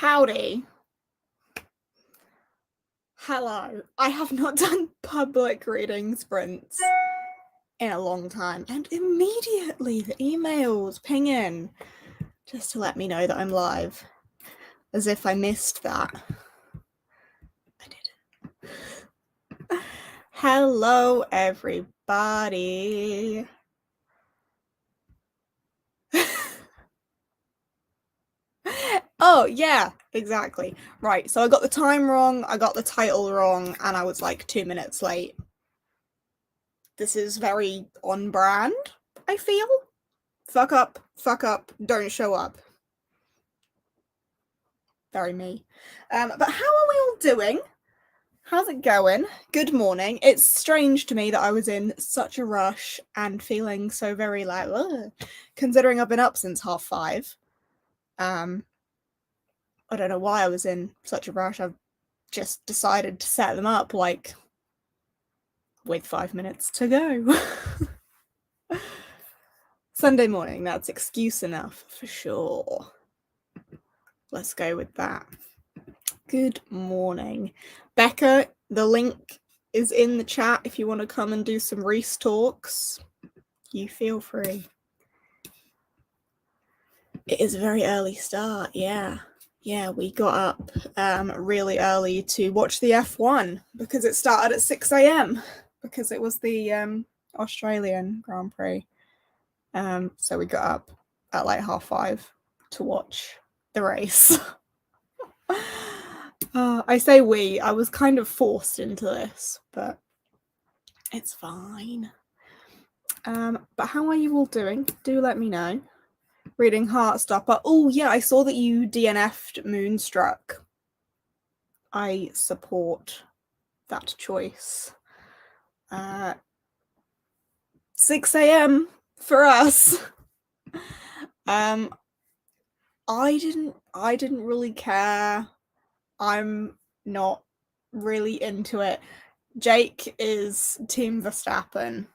Howdy. Hello. I have not done public reading sprints in a long time, and immediately the emails ping in just to let me know that I'm live, as if I missed that. I didn't. Hello, everybody. Oh, yeah, exactly. Right, so I got the time wrong, I got the title wrong, and I was like 2 minutes late. This is very on brand, I feel. Fuck up, don't show up. Very me. But how are we all doing? How's it going? Good morning. It's strange to me that I was in such a rush and feeling so very like, ugh, considering I've been up since 5:30. I don't know why I was in such a rush. I've just decided to set them up like with 5 minutes to go. Sunday morning, that's excuse enough for sure. Let's go with that. Good morning. Becca, the link is in the chat if you want to come and do some Reese talks. You feel free. It is a very early start, yeah. Yeah, we got up really early to watch the F1 because it started at 6 a.m. because it was the Australian Grand Prix. So we got up at like 5:30 to watch the race. I say we, I was kind of forced into this, but it's fine. But how are you all doing? Do let me know. Reading Heartstopper. Oh yeah, I saw that you DNF'd Moonstruck. I support that choice. 6 a.m. for us. I didn't really care. I'm not really into it. Jake is Team Verstappen.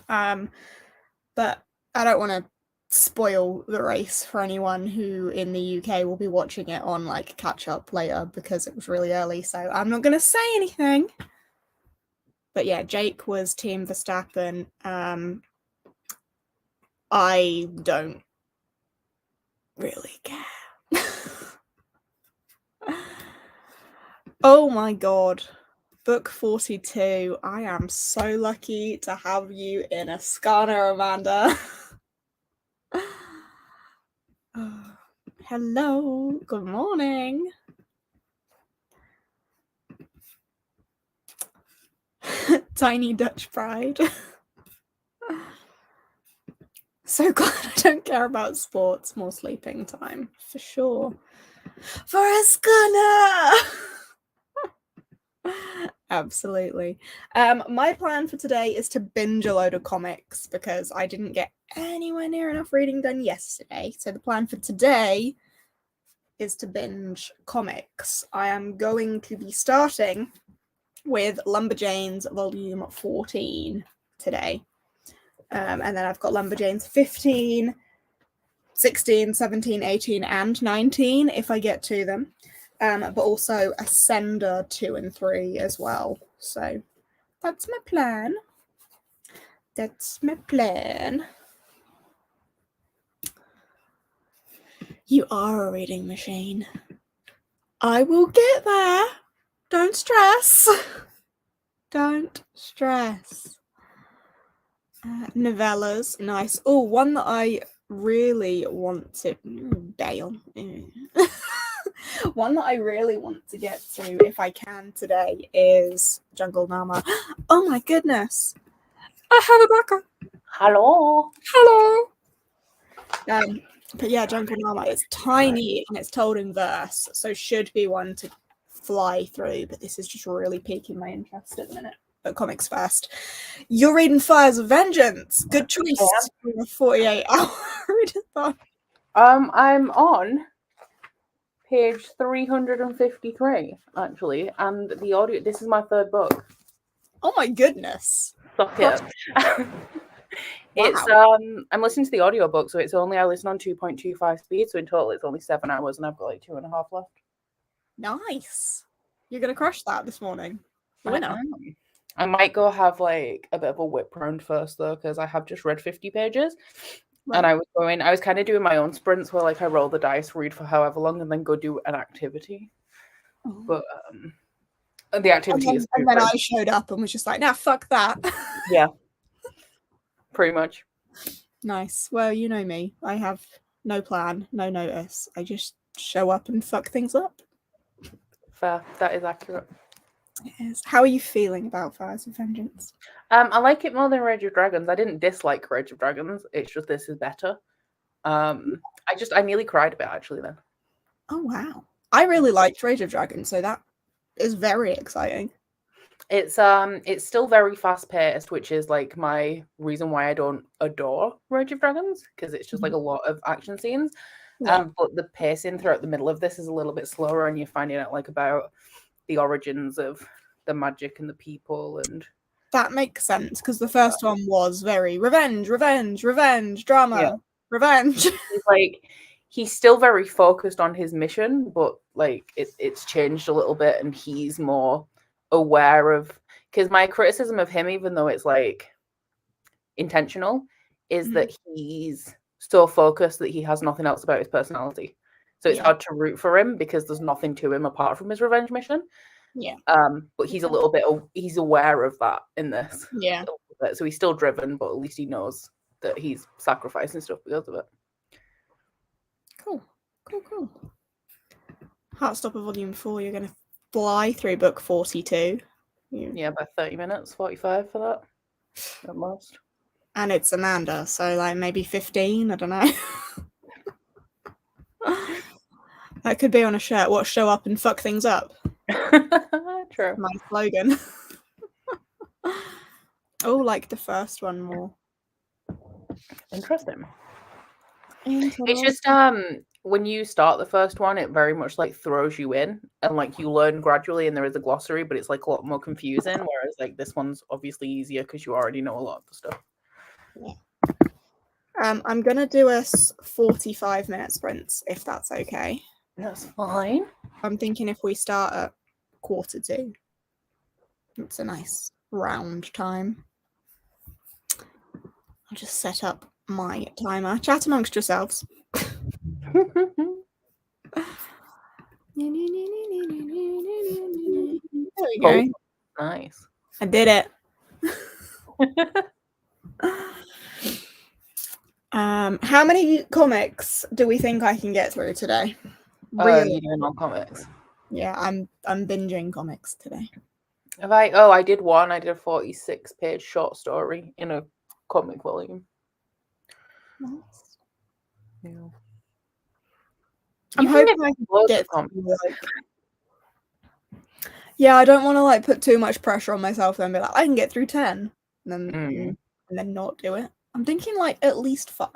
But I don't want to spoil the race for anyone who in the UK will be watching it on like catch up later because it was really early, so I'm not going to say anything. But yeah, Jake was Team Verstappen. I don't really care. Oh my god. Book 42. I am so lucky to have you in Ascana, Amanda. Oh, hello. Good morning. Tiny Dutch Pride. So glad I don't care about sports, more sleeping time, for sure. For Ascana! Absolutely. My plan for today is to binge a load of comics because I didn't get anywhere near enough reading done yesterday. So the plan for today is to binge comics. I am going to be starting with Lumberjanes Volume 14 today. And then I've got Lumberjanes 15, 16, 17, 18, and 19 if I get to them. But also Ascender 2 and 3 as well. So that's my plan. That's my plan. You are a reading machine. I will get there. Don't stress. Don't stress. Novellas, nice. Oh, one that I really want to... Dale. One that I really want to get to, if I can today, is Jungle Nama. Oh my goodness. I have a Becca. Hello. Hello. But yeah, Jungle Nama is tiny and it's told in verse, so should be one to fly through, but this is just really piquing my interest at the minute. But comics first. You're reading Fires of Vengeance. Good choice for a 48-hour readathon. I'm on page 353 actually, and the audio. This is my third book. Oh my goodness! Suck it. It's Wow. I'm listening to the audiobook, so I listen on 2.25 speed, so in total it's only 7 hours and I've got like 2.5 left. Nice. You're gonna crush that this morning. The I winner. am. I might go have like a bit of a whip round first though, because I have just read 50 pages. Right. And I was kind of doing my own sprints where like I roll the dice, read for however long, and then go do an activity. But the activity is And then super. I showed up and was just like, nah, fuck that. Yeah, pretty much. Nice. Well, you know me. I have no plan, no notice. I just show up and fuck things up. Fair. That is accurate. It is. How are you feeling about Fires of Vengeance? I like it more than Rage of Dragons. I didn't dislike Rage of Dragons. It's just this is better. I nearly cried a bit actually then. Oh wow. I really liked Rage of Dragons, so that is very exciting. It's still very fast paced, which is like my reason why I don't adore Rage of Dragons, because it's just like a lot of action scenes. Yeah. But the pacing throughout the middle of this is a little bit slower, and you're finding out like about the origins of the magic and the people, and That makes sense because the first one was very revenge, drama, revenge. He's still very focused on his mission, but like it's changed a little bit, and he's more aware of, because my criticism of him, even though it's like intentional, is that he's so focused that he has nothing else about his personality. So it's hard to root for him because there's nothing to him apart from his revenge mission. Yeah. But he's he's aware of that in this. Yeah. So he's still driven, but at least he knows that he's sacrificing stuff because of it. Cool. Heartstopper Volume 4, you're going to fly through book 42. Yeah, about 30 minutes, 45 for that at most. And it's Amanda, so like maybe 15, I don't know. That could be on a shirt. What, show up and fuck things up? True. My slogan. Oh, like the first one more. Interesting. It's just when you start the first one, it very much like throws you in, and like you learn gradually, and there is a glossary, but it's like a lot more confusing. Whereas like this one's obviously easier because you already know a lot of the stuff. Yeah. I'm gonna do us 45-minute sprints if that's okay. That's fine. I'm thinking if we start at 1:45, it's a nice round time. I'll just set up my timer. Chat amongst yourselves. There we go. Nice. I did it. How many comics do we think I can get through today? Really? You're doing on comics? Yeah, I'm binging comics today. I did one. I did a 46-page short story in a comic volume. Nice. Yeah. I'm hoping I can get comics. Yeah, I don't want to like put too much pressure on myself and be like, I can get through 10 and then not do it. I'm thinking like at least 5,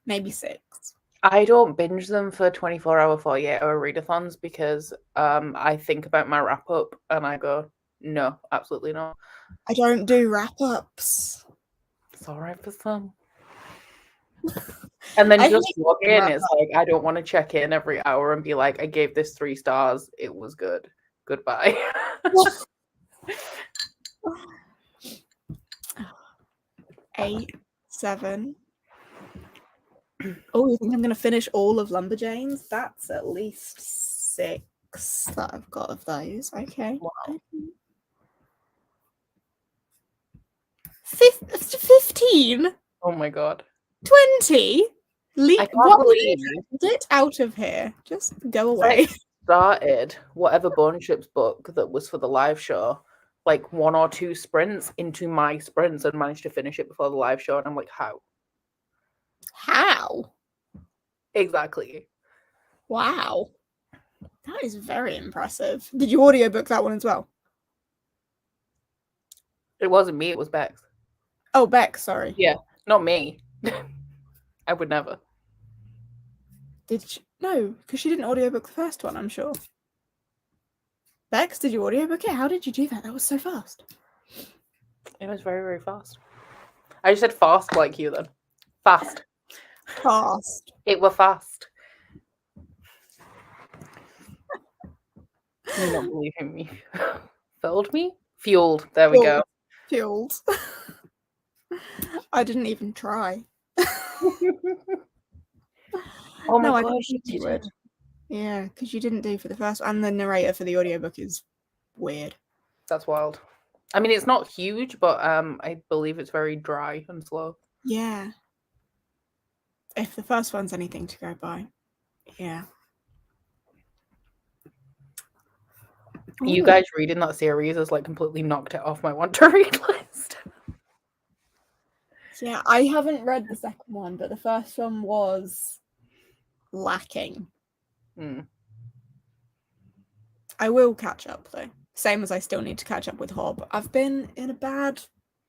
maybe 6. I don't binge them for 24-hour, 48-hour readathons because I think about my wrap up and I go, no, absolutely not. I don't do wrap ups. It's all right for some. And then just log in. It's like I don't want to check in every hour and be like, I gave this 3 stars. It was good. Goodbye. 8, 7. Oh, you think I'm going to finish all of Lumberjanes? That's at least 6 that I've got of those. Okay. Wow. 15? Oh my god. 20? I can't believe Get out of here. Just go away. I started whatever Bone Ships book that was for the live show, like 1 or 2 sprints into my sprints and managed to finish it before the live show. And I'm like, how? How? Exactly. Wow. That is very impressive. Did you audiobook that one as well? It wasn't me, it was Bex. Oh, Bex, sorry. Yeah, not me. I would never. Did she? No, because she didn't audiobook the first one, I'm sure. Bex, did you audiobook it? How did you do that? That was so fast. It was very, very fast. I just said fast like you then. Fast. Fast. It were fast. You're not believing me. Filled me? Fueled. There we go. Fueled. I didn't even try. Oh my No, I gosh, didn't think you would. Yeah, because you didn't do for the first, and the narrator for the audiobook is weird. That's wild. I mean, it's not huge, but I believe it's very dry and slow. Yeah. If the first one's anything to go by. Yeah. You Ooh. guys reading that series has like completely knocked it off my want to read list. Yeah, I haven't read the second one, but the first one was lacking. I will catch up though. Same as I still need to catch up with Hob. I've been in a bad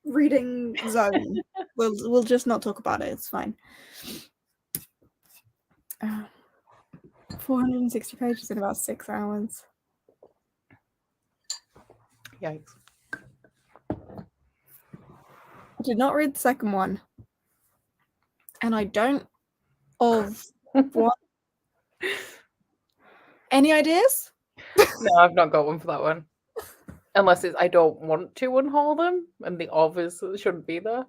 reading zone. We'll just not talk about it. It's fine. 460 pages in about 6 hours. Yikes. I did not read the second one. And I don't of what? Any ideas? No, I've not got one for that one. Unless it's I don't want to unhaul them, and the obvious shouldn't be there.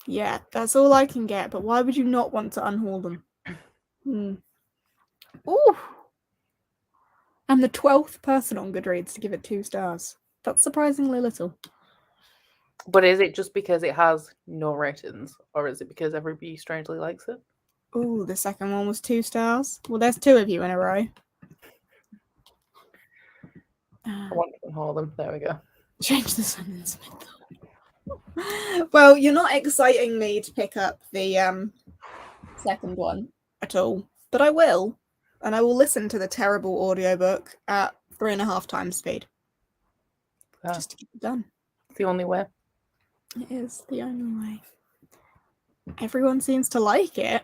Yeah, that's all I can get. But why would you not want to unhaul them? Ooh. I'm the 12th person on Goodreads to give it 2 stars. That's surprisingly little. But is it just because it has no ratings, or is it because everybody strangely likes it? Ooh, the second one was 2 stars. Well, there's 2 of you in a row. I want to unhaul them. There we go. Change the sentence. Well, you're not exciting me to pick up the second one at all, but I will, and I will listen to the terrible audiobook at 3.5 times speed. Just to get it done. It's the only way. It is the only way. Everyone seems to like it.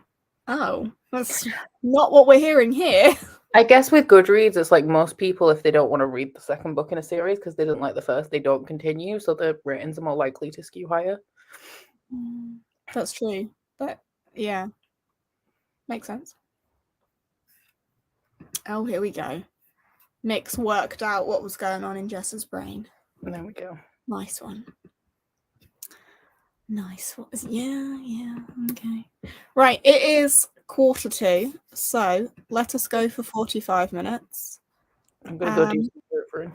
Oh, that's not what we're hearing here. I guess with Goodreads, it's like most people, if they don't want to read the second book in a series because they didn't like the first, they don't continue, so the ratings are more likely to skew higher. That's true. But yeah, makes sense. Oh, here we go. Nick's worked out what was going on in Jess's brain. And there we go. Nice one. Nice. What was? Yeah. Okay. Right. It is 1:45, so let us go for 45 minutes. I'm gonna go do some.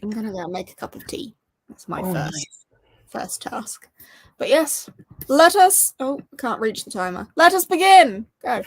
I'm gonna go make a cup of tea. That's my first task. But yes, let us. Oh, I can't reach the timer. Let us begin. Go.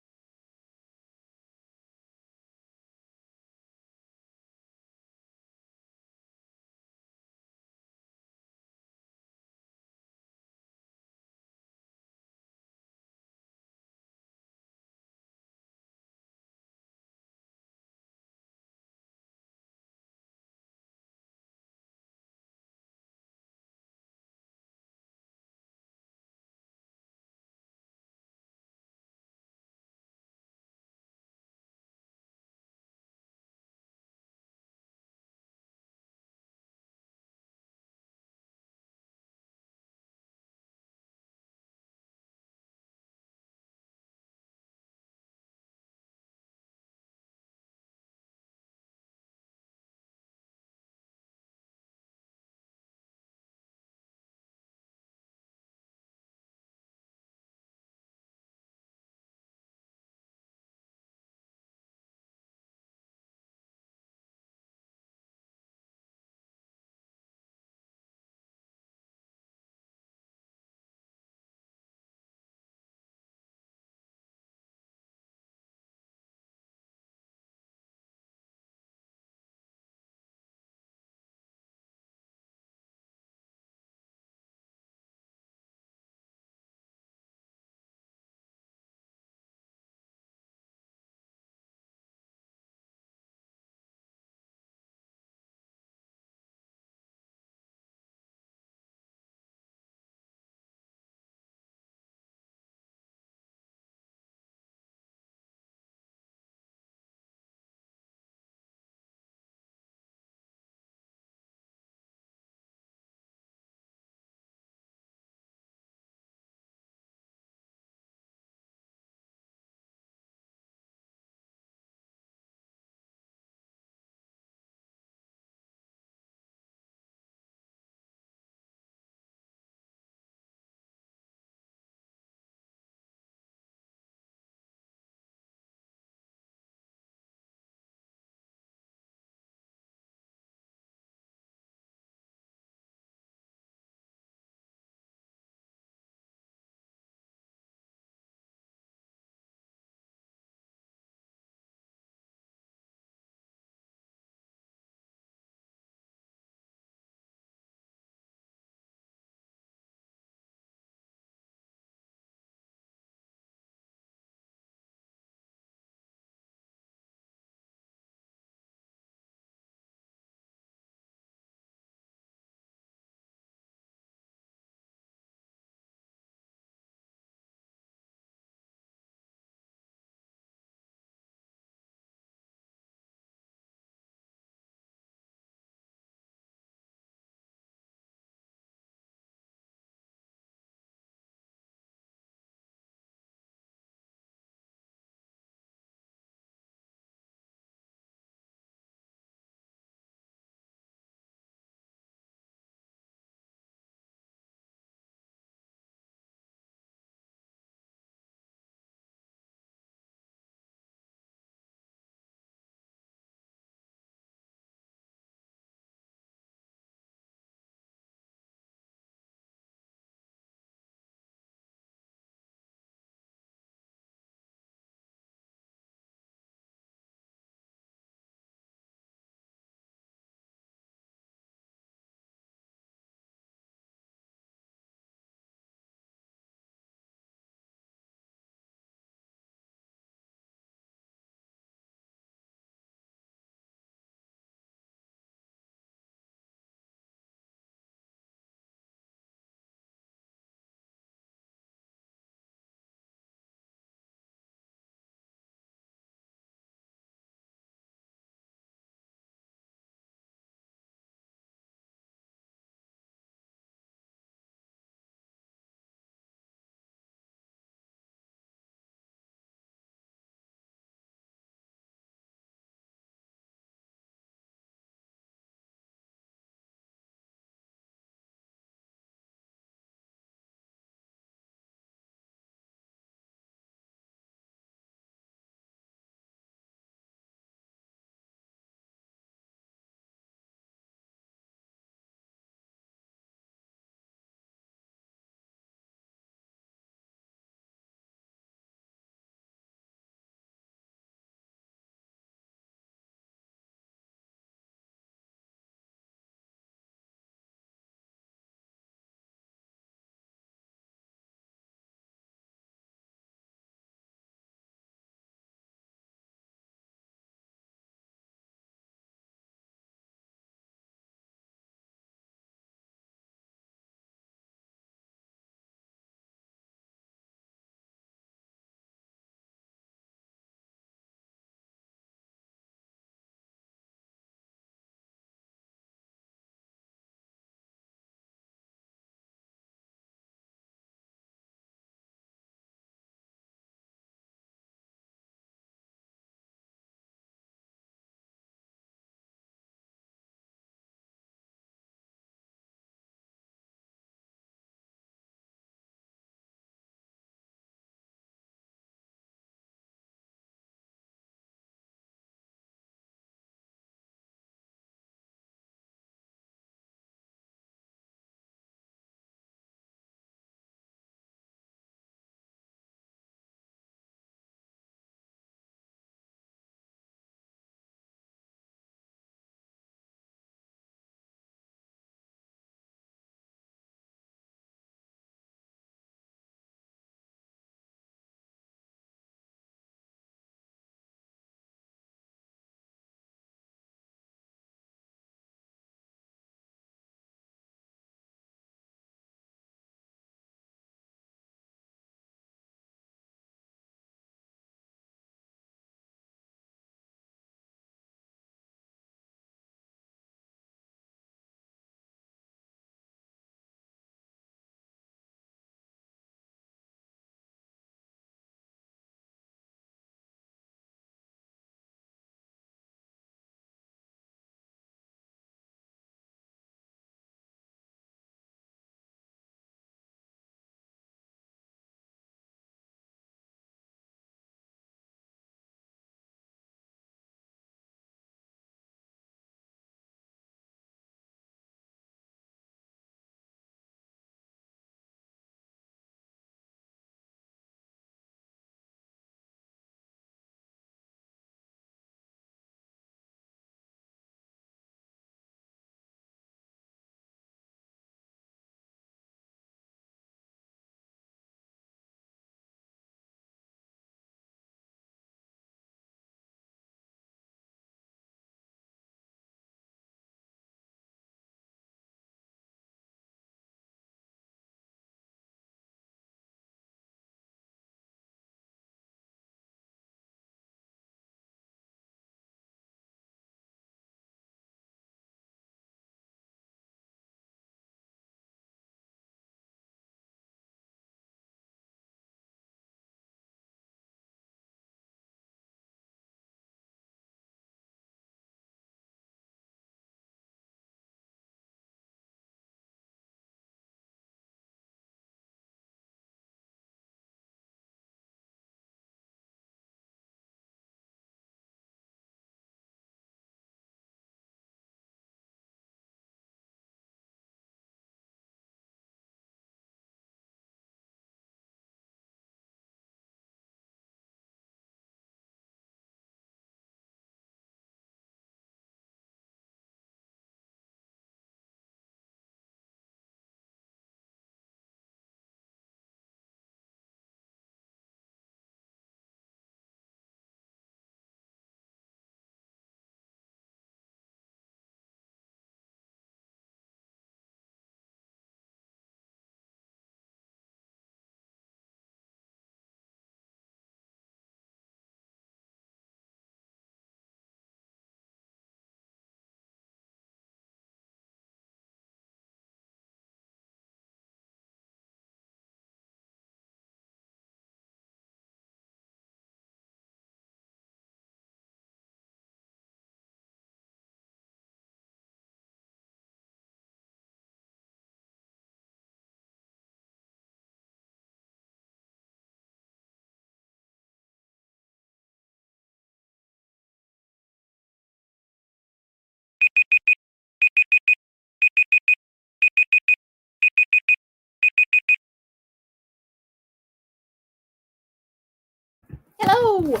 Hello.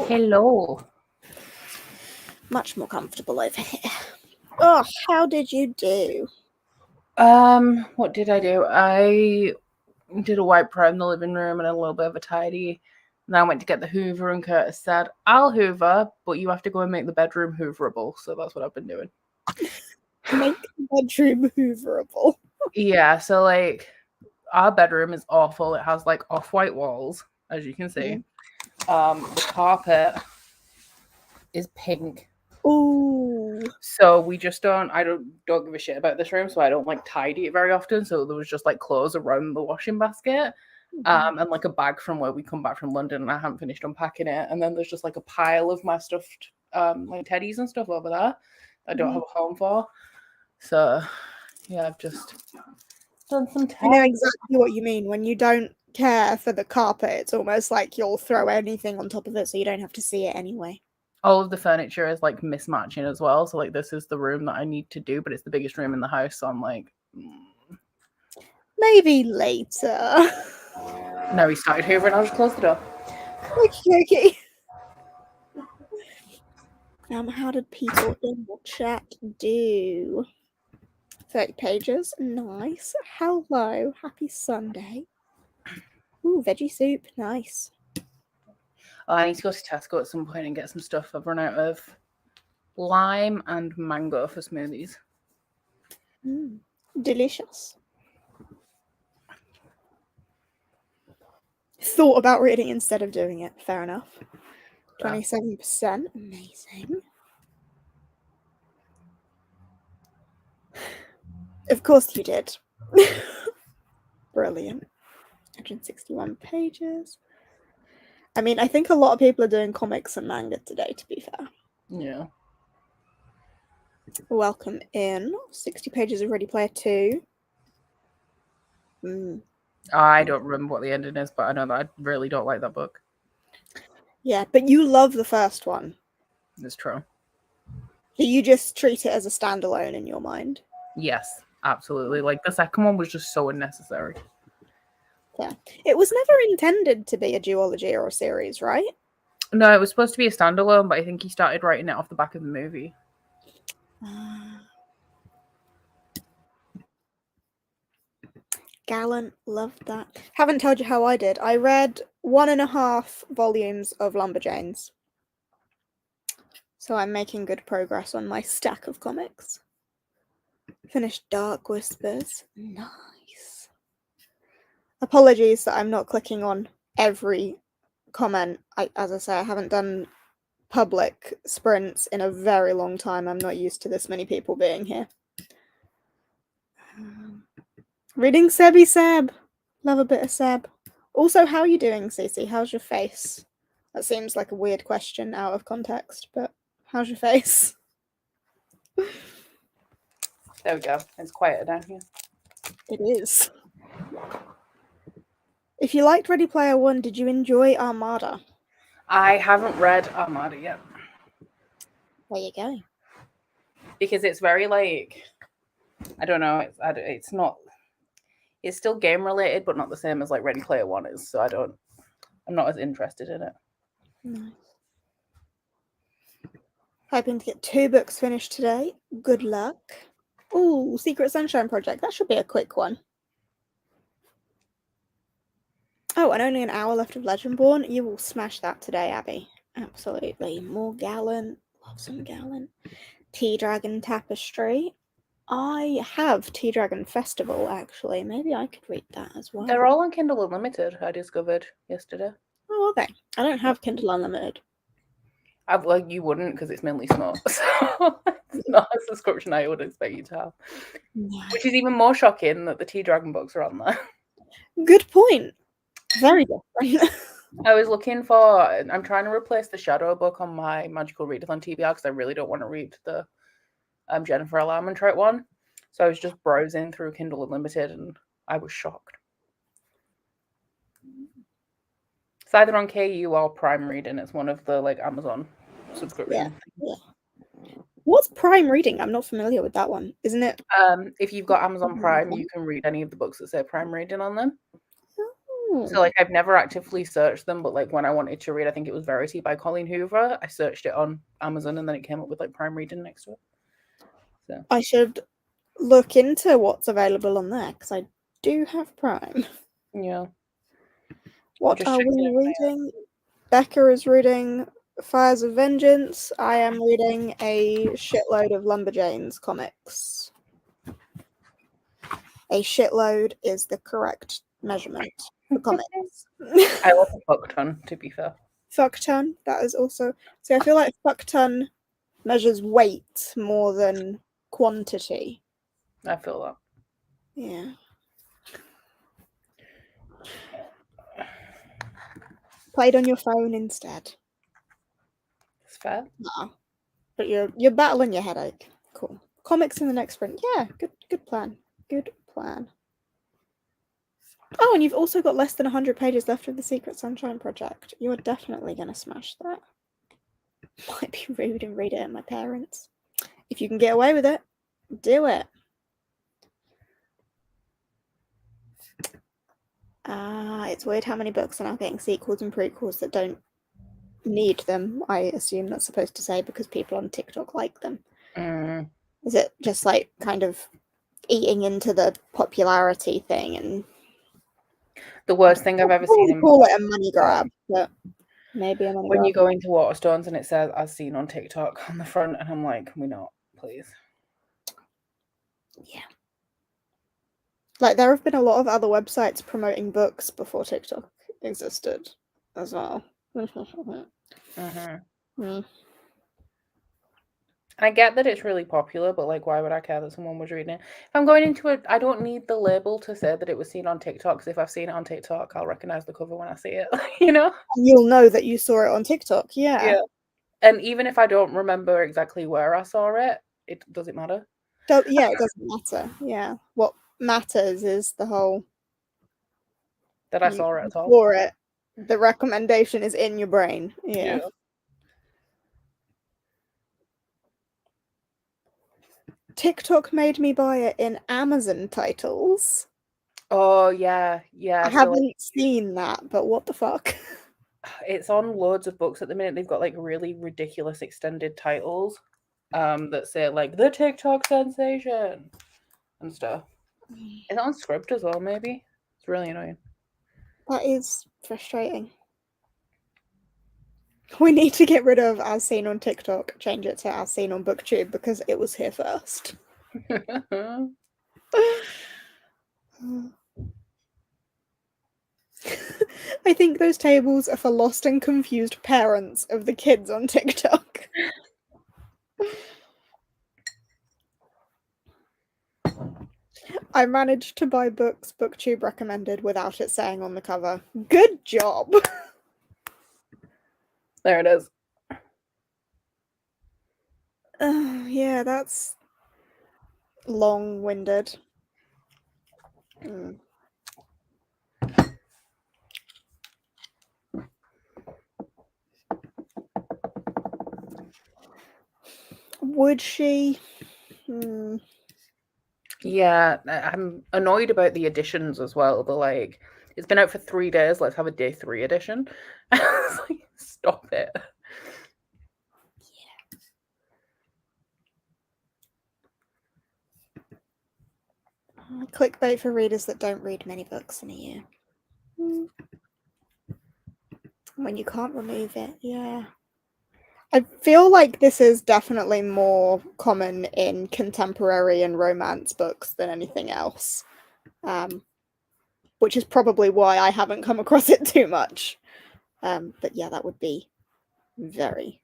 Hello. Much more comfortable over here. Oh, how did you do? What did I do? I did a wipe around the living room and a little bit of a tidy. And then I went to get the Hoover, and Curtis said, "I'll Hoover, but you have to go and make the bedroom Hooverable." So that's what I've been doing. Make the bedroom hooverable. Yeah, so like our bedroom is awful. It has like off-white walls, as you can see. The carpet is pink. Ooh. So we just don't give a shit about this room, so I don't like tidy it very often. So there was just like clothes around the washing basket. And like a bag from where we come back from London, and I haven't finished unpacking it. And then there's just like a pile of my stuffed like teddies and stuff over there I don't have a home for. So yeah, I've just done some I know exactly what you mean. When you don't care for the carpet, it's almost like you'll throw anything on top of it so you don't have to see it anyway. All of the furniture is like mismatching as well. So like this is the room that I need to do, but it's the biggest room in the house. So I'm like, maybe later. No, he started hoovering. I'll just close the door. Okay. How did people in the chat do? 30 pages. Nice. Hello. Happy Sunday. Ooh, veggie soup. Nice. Oh, I need to go to Tesco at some point and get some stuff. I've run out of lime and mango for smoothies. Delicious. Thought about reading instead of doing it. Fair enough. 27%. Amazing. Of course you did. Brilliant. 161 pages. I mean, I think a lot of people are doing comics and manga today, to be fair. Yeah. Welcome in. 60 pages of Ready Player 2. I don't remember what the ending is, but I know that I really don't like that book. Yeah, but you love the first one. It's true. You just treat it as a standalone in your mind. Yes, absolutely. Like the second one was just so unnecessary. Yeah. It was never intended to be a duology or a series, right? No, it was supposed to be a standalone, but I think he started writing it off the back of the movie. Gallant, loved that. Haven't told you how I did. I read 1.5 volumes of Lumberjanes. So I'm making good progress on my stack of comics. Finished Dark Whispers. Nice. Apologies that I'm not clicking on every comment. As I say, I haven't done public sprints in a very long time. I'm not used to this many people being here. Reading Sebby Seb. Love a bit of Seb. Also, how are you doing, Cece? How's your face? That seems like a weird question out of context, but how's your face? There we go. It's quieter down here. It is. If you liked Ready Player One, did you enjoy Armada? I haven't read Armada yet. There you go. Because it's very like, I don't know. It's not. It's still game related, but not the same as like Ready Player One is. So I'm not as interested in it. Nice. Hoping to get 2 books finished today. Good luck. Ooh, Secret Sunshine Project. That should be a quick one. Oh, and only an hour left of Legendborn. You will smash that today, Abby. Absolutely. More Gallant. Love some Gallant. Tea-Dragon Tapestry. I have Tea-Dragon Festival, actually. Maybe I could read that as well. They're all on Kindle Unlimited, I discovered yesterday. Oh, are they? I don't have Kindle Unlimited. Well, you wouldn't because it's mainly small. So it's not a subscription I would expect you to have. No. Which is even more shocking that the Tea-Dragon books are on there. Good point. Very different. I was looking for, I'm trying to replace the Shadow book on my Magical Readathon TBR because I really don't want to read the Jennifer L. Armentrout one. So I was just browsing through Kindle Unlimited and I was shocked. It's either on KU or Prime Reading. It's one of the like Amazon subscriptions. Yeah. What's Prime Reading? I'm not familiar with that one. Isn't it? If you've got Amazon Prime, you can read any of the books that say Prime Reading on them. So like I've never actively searched them, but like when I wanted to read, I think it was Verity by Colleen Hoover. I searched it on Amazon and then it came up with like Prime Reading next to it. So I should look into what's available on there because I do have Prime. yeah. What Just are checking we it reading? Becca is reading Fires of Vengeance. I am reading a shitload of Lumberjanes comics. A shitload is the correct measurement for comics. I love a fuck ton, to be fair. Fuck ton, that is also. See, I feel like fuck ton measures weight more than quantity. I feel that. Yeah. Played on your phone instead. It's fair. Nah. But you're battling your headache. Cool. Comics in the next sprint. Yeah, good plan. Good plan. Oh, and you've also got less than 100 pages left of the Secret Sunshine Project. You are definitely going to smash that. Might be rude and read it at my parents. If you can get away with it, do it. It's weird how many books are now getting sequels and prequels that don't need them. I assume that's supposed to say because people on TikTok like them. Is it just like kind of eating into the popularity thing? And the worst thing I've ever seen. Call it a money grab, but maybe a money when grab. you go into Waterstones and it says "as seen on TikTok" on the front, and I'm like, can we not, please? Yeah. Like there have been a lot of other websites promoting books before TikTok existed as well. I get that it's really popular, but like, why would I care that someone was reading it? If I'm going into it, I don't need the label to say that it was seen on TikTok. Because if I've seen it on TikTok, I'll recognize the cover when I see it. You know, you'll know that you saw it on TikTok. Yeah. And even if I don't remember exactly where I saw it, it doesn't matter. Yeah, it doesn't matter. Yeah, what matters is the whole that I saw it at all. For it, the recommendation is in your brain. Yeah. TikTok made me buy it in Amazon titles. Oh yeah. I haven't seen that, but what the fuck? It's on loads of books at the minute. They've got like really ridiculous extended titles that say like the TikTok sensation and stuff. It's on script as well, maybe. It's really annoying. That is frustrating. We need to get rid of as seen on TikTok, change it to as seen on BookTube because it was here first. I think those tables are for lost and confused parents of the kids on TikTok. I managed to buy books BookTube recommended without it saying on the cover. Good job! There it is. Yeah, that's long-winded. Would she? Yeah, I'm annoyed about the editions as well. But like, it's been out for 3 days. Let's have a day 3 edition. It's like, stop it. Yeah. Clickbait for readers that don't read many books in a year. When you can't remove it, yeah. I feel like this is definitely more common in contemporary and romance books than anything else. Which is probably why I haven't come across it too much. But yeah, that would be very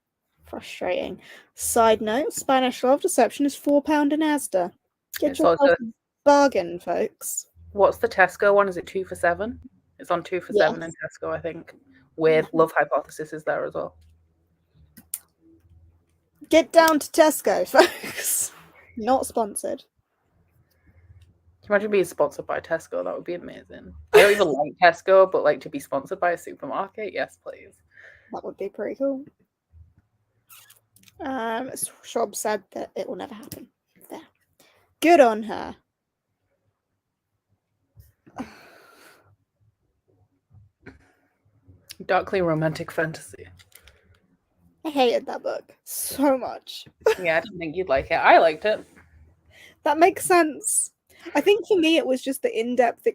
frustrating. Side note, Spanish Love Deception is £4 in Asda. Get yourself a bargain, folks. What's the Tesco one? Is it 2 for £7? It's on 2 for £7 in Tesco, I think. With Love Hypothesis is there as well. Get down to Tesco, folks. Not sponsored. Can you imagine being sponsored by Tesco? That would be amazing. I don't even like Tesco, but like to be sponsored by a supermarket, yes, please. That would be pretty cool. Shob said that it will never happen. There. Good on her. Darkly romantic fantasy. I hated that book so much. Yeah, I didn't think you'd like it. I liked it. That makes sense. I think for me it was just the in-depth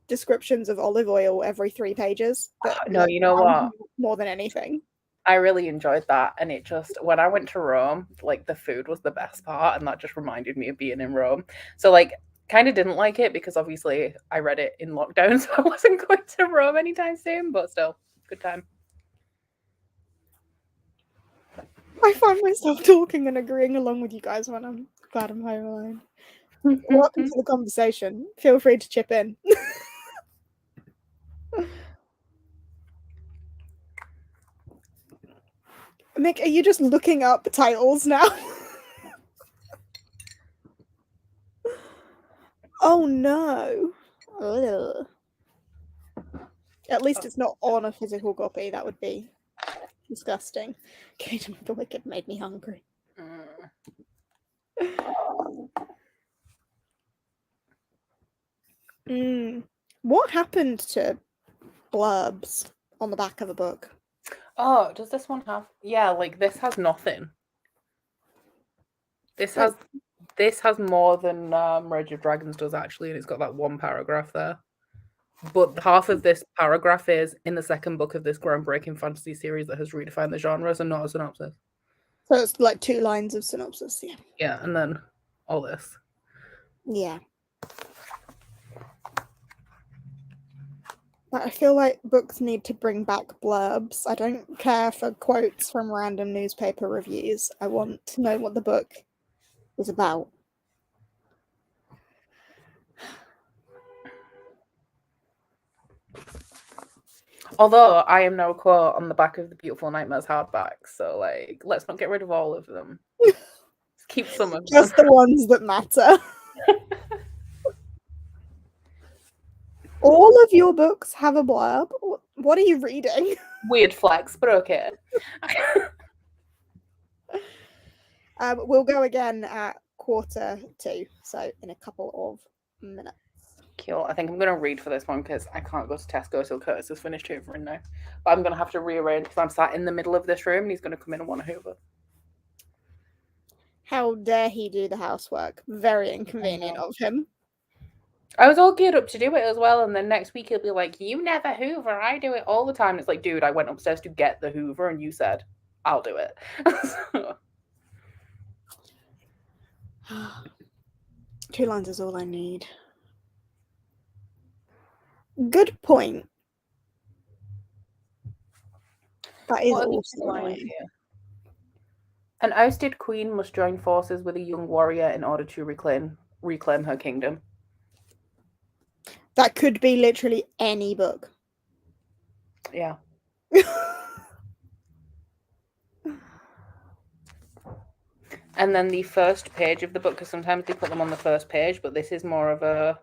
descriptions of olive oil every 3 pages that No, you know what? more than anything. I really enjoyed that, and it just, when I went to Rome, like, the food was the best part, and that just reminded me of being in Rome. So, like, kind of didn't like it because obviously I read it in lockdown, so I wasn't going to Rome anytime soon, but still, good time. I find myself talking and agreeing along with you guys when I'm glad I'm home alone. Welcome to the conversation. Feel free to chip in. Mick, are you just looking up titles now? Oh no. Ugh. At least it's not on a physical copy. That would be disgusting. Kingdom of the Wicked made me hungry. What happened to blurbs on the back of a book? Oh, does this one have? Yeah, like this has nothing. This has more than Rage of Dragons does actually, and it's got that one paragraph there. But half of this paragraph is in the second book of this groundbreaking fantasy series that has redefined the genres and not a synopsis. So it's like 2 lines of synopsis, yeah. Yeah, and then all this. Yeah. But I feel like books need to bring back blurbs. I don't care for quotes from random newspaper reviews. I want to know what the book is about. Although I am now a quote on the back of the Beautiful Nightmares hardback, so like let's not get rid of all of them. Let's keep some of them. Just the ones that matter. All of your books have a blurb. What are you reading? Weird flex, but okay. We'll go again at 1:45, so in a couple of minutes. Cool. I think I'm going to read for this one because I can't go to Tesco till Curtis has finished hoovering now. But I'm going to have to rearrange because I'm sat in the middle of this room and he's going to come in and want to hoover. How dare he do the housework? Very inconvenient of him. I was all geared up to do it as well, and then next week he'll be like, "You never hoover, I do it all the time." It's like, dude, I went upstairs to get the hoover and you said, "I'll do it." 2 lines is all I need. Good point. That is also annoying. An ousted queen must join forces with a young warrior in order to reclaim her kingdom. That could be literally any book. Yeah. And then the first page of the book, because sometimes they put them on the first page, but this is more of a,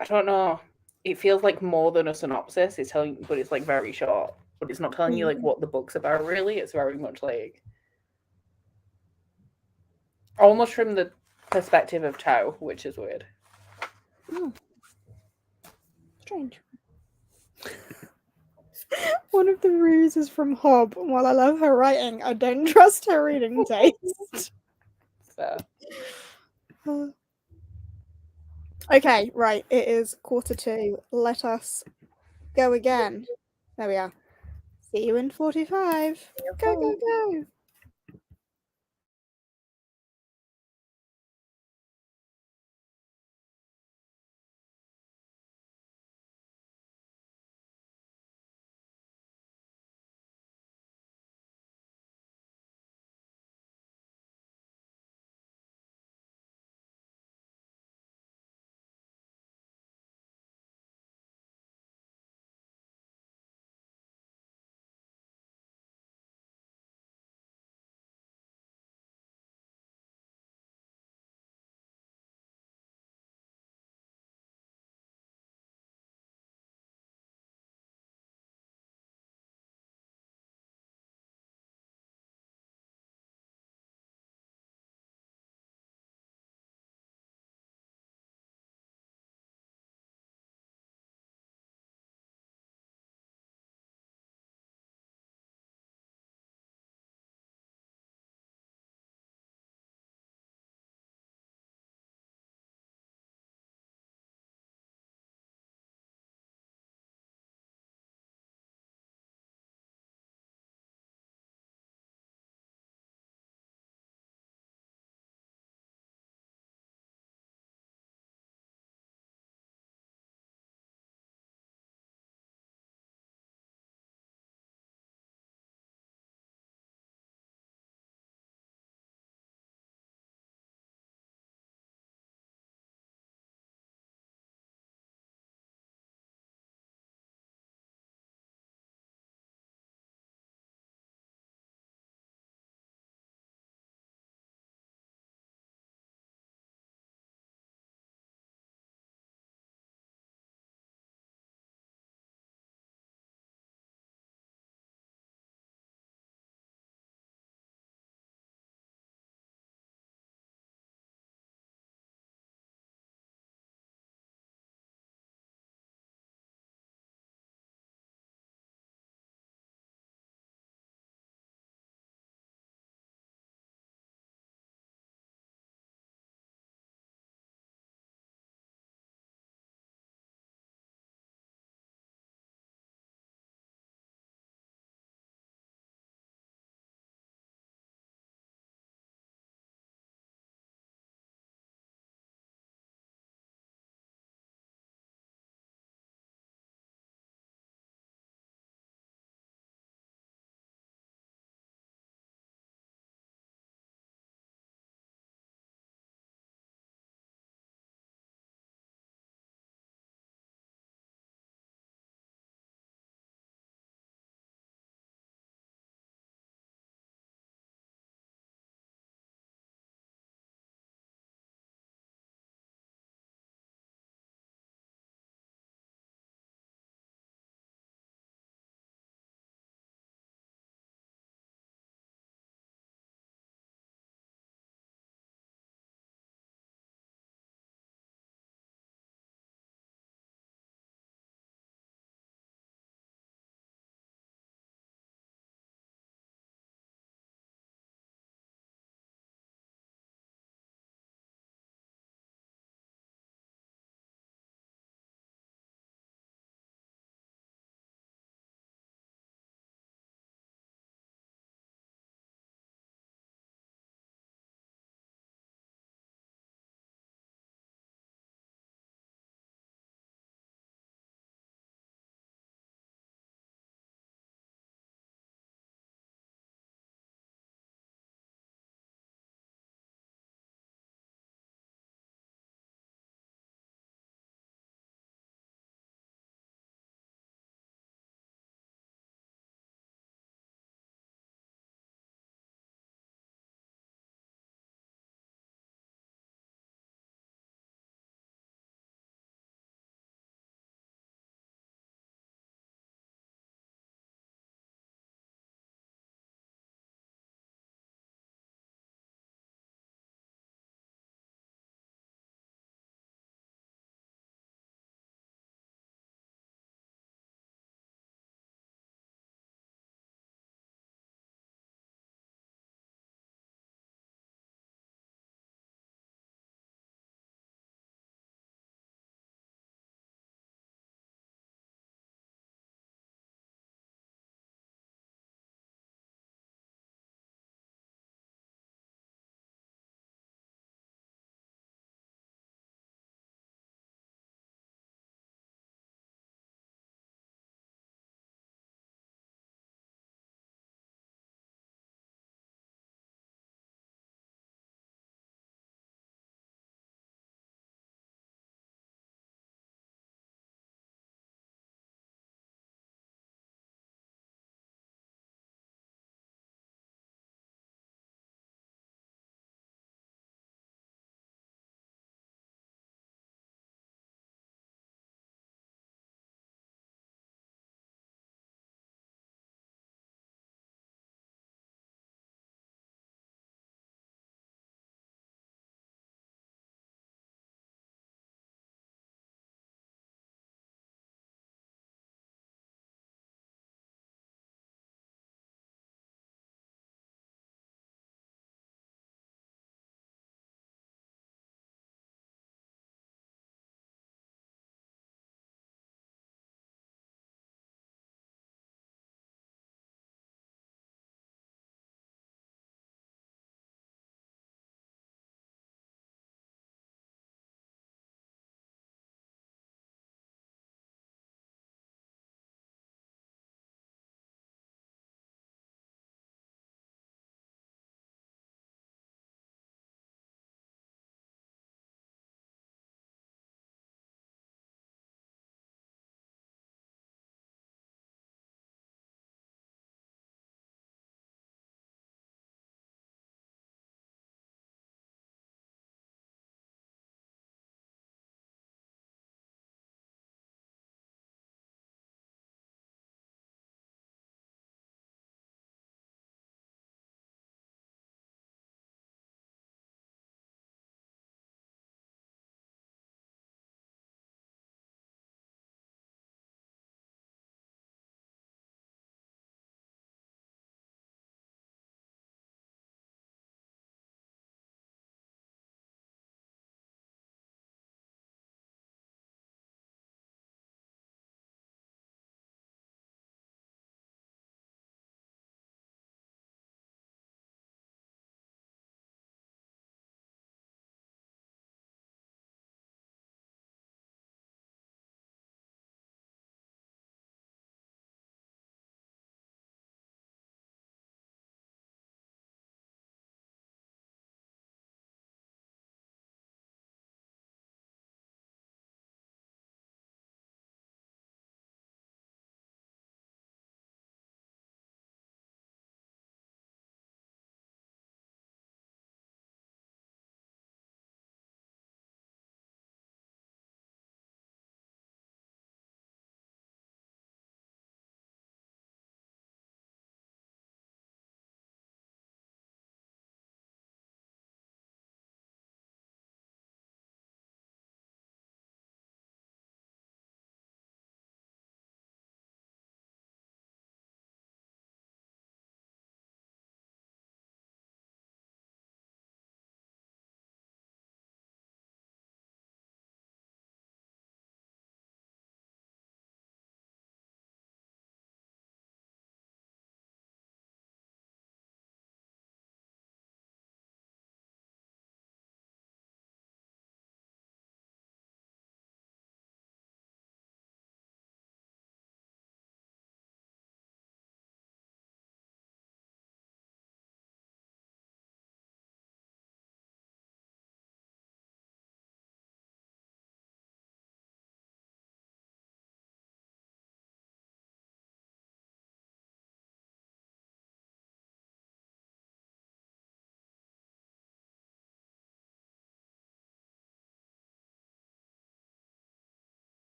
I don't know. It feels like more than a synopsis. It's telling, but it's like very short. But it's not telling you like what the book's about. Really, it's very much like almost from the perspective of Tao, which is weird. Strange. One of the ruses from Hob. While I love her writing, I don't trust her reading taste. Fair. Okay, right. It is 1:45. Let us go again. There we are. See you in 45. Go, go, go.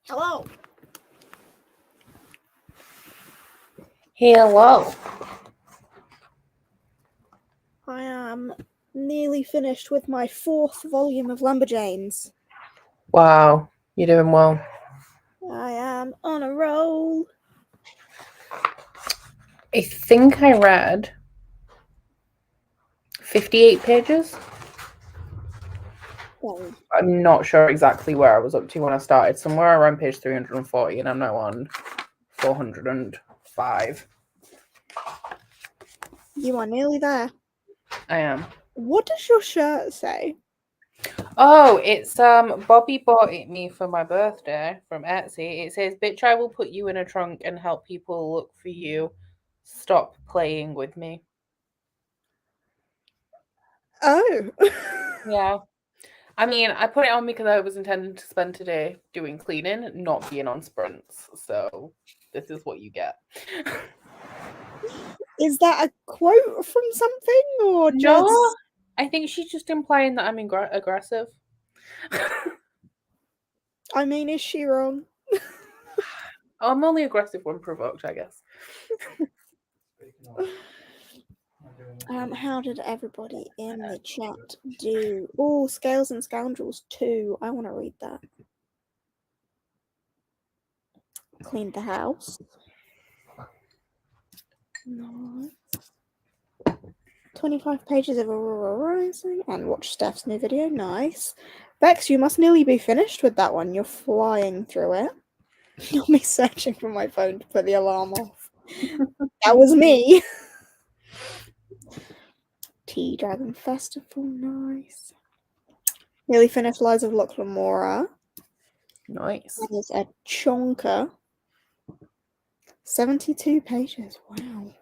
Hello. Hello. I am nearly finished with my 4th volume of Lumberjanes. Wow, you're doing well. I am on a roll. I think I read 58 pages. Oh, I'm not sure exactly where I was up to when I started. Somewhere around page 340, and I'm now on 405. you are nearly there. I am. What does your shirt say? Oh, it's Bobby bought it me for my birthday from Etsy. It says, "Bitch, I will put you in a trunk and help people look for you. Stop playing with me." Oh. Yeah. I mean, I put it on because I was intending to spend today doing cleaning, not being on sprints. So this is what you get. Is that a quote from something or just... No, I think she's just implying that I'm aggressive. I mean, is she wrong? I'm only aggressive when provoked, I guess. How did everybody in the chat do? Oh, Scales and Scoundrels 2. I want to read that. Cleaned the house. Nice. 25 pages of Aurora Rising and watch Steph's new video. Nice. Bex, you must nearly be finished with that one. You're flying through it. Not me searching for my phone to put the alarm off. That was me. Tea Dragon Festival. Nice. Nearly finished Lies of Lochlamora. Nice. That is a chonker. 72 pages. Wow.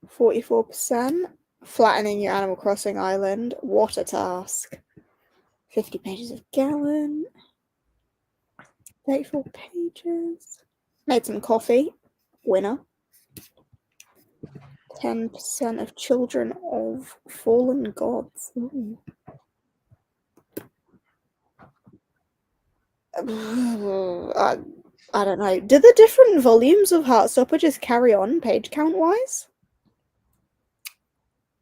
44%. Flattening your Animal Crossing island. What a task. 50 pages of Gallon. 34 pages. Made some coffee. Winner. 10% of Children of Fallen Gods. Ooh. I don't know. Do the different volumes of Heartstopper just carry on page count wise?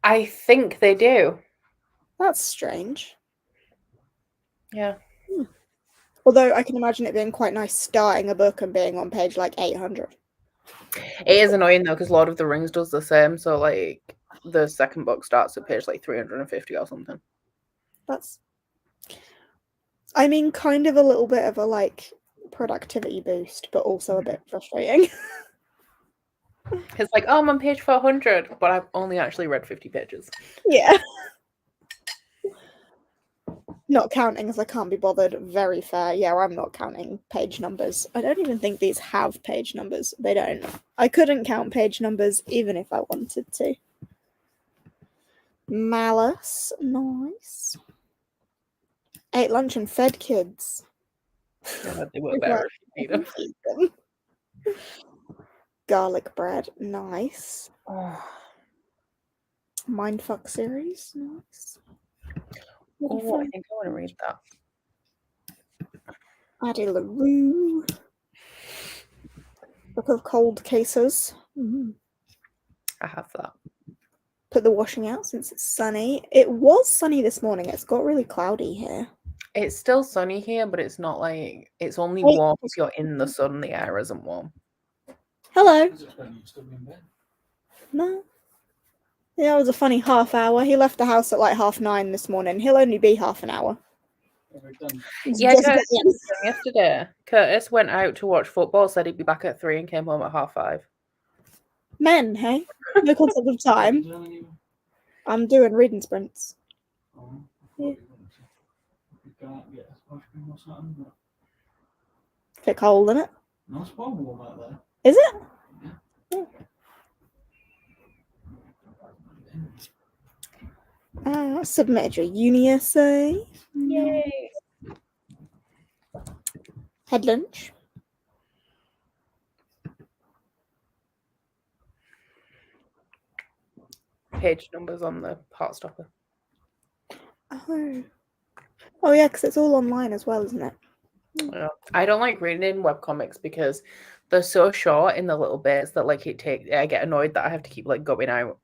I think they do. That's strange. Yeah. Although I can imagine it being quite nice starting a book and being on page like 800. It is annoying though because Lord of the Rings does the same. So like the second book starts at page like 350 or something. That's, I mean, kind of a little bit of a like productivity boost, but also a bit frustrating. It's like, oh, I'm on page 400, but I've only actually read 50 pages. Yeah. Not counting as I can't be bothered. Very fair. Yeah, I'm not counting page numbers. I don't even think these have page numbers. They don't. I couldn't count page numbers even if I wanted to. Malice. Nice. Ate lunch and fed kids. Yeah, they were there if you need them. Garlic bread. Nice. Oh. Mindfuck series. Nice. Oh, I think I want to read that. Addie LaRue. Book of Cold Cases. I have that. Put the washing out since it's sunny. It was sunny this morning. It's got really cloudy here. It's still sunny here, but it's not like it's only warm if you're in the sun. The air isn't warm. Hello. No. Yeah, it was a funny half hour. He left the house at like 9:30 this morning. He'll only be half an hour. Yeah, yesterday, Curtis went out to watch football, said he'd be back at 3 and came home at 5:30. Men, hey? No concept of time. I'm doing reading sprints. Yeah. Thick hole in it. Is it? Submit your uni essay. Yay! Had lunch. Page numbers on the Heartstopper. Oh. Oh yeah, because it's all online as well, isn't it? Yeah. I don't like reading in webcomics because they're so short in the little bits that like I get annoyed that I have to keep like going out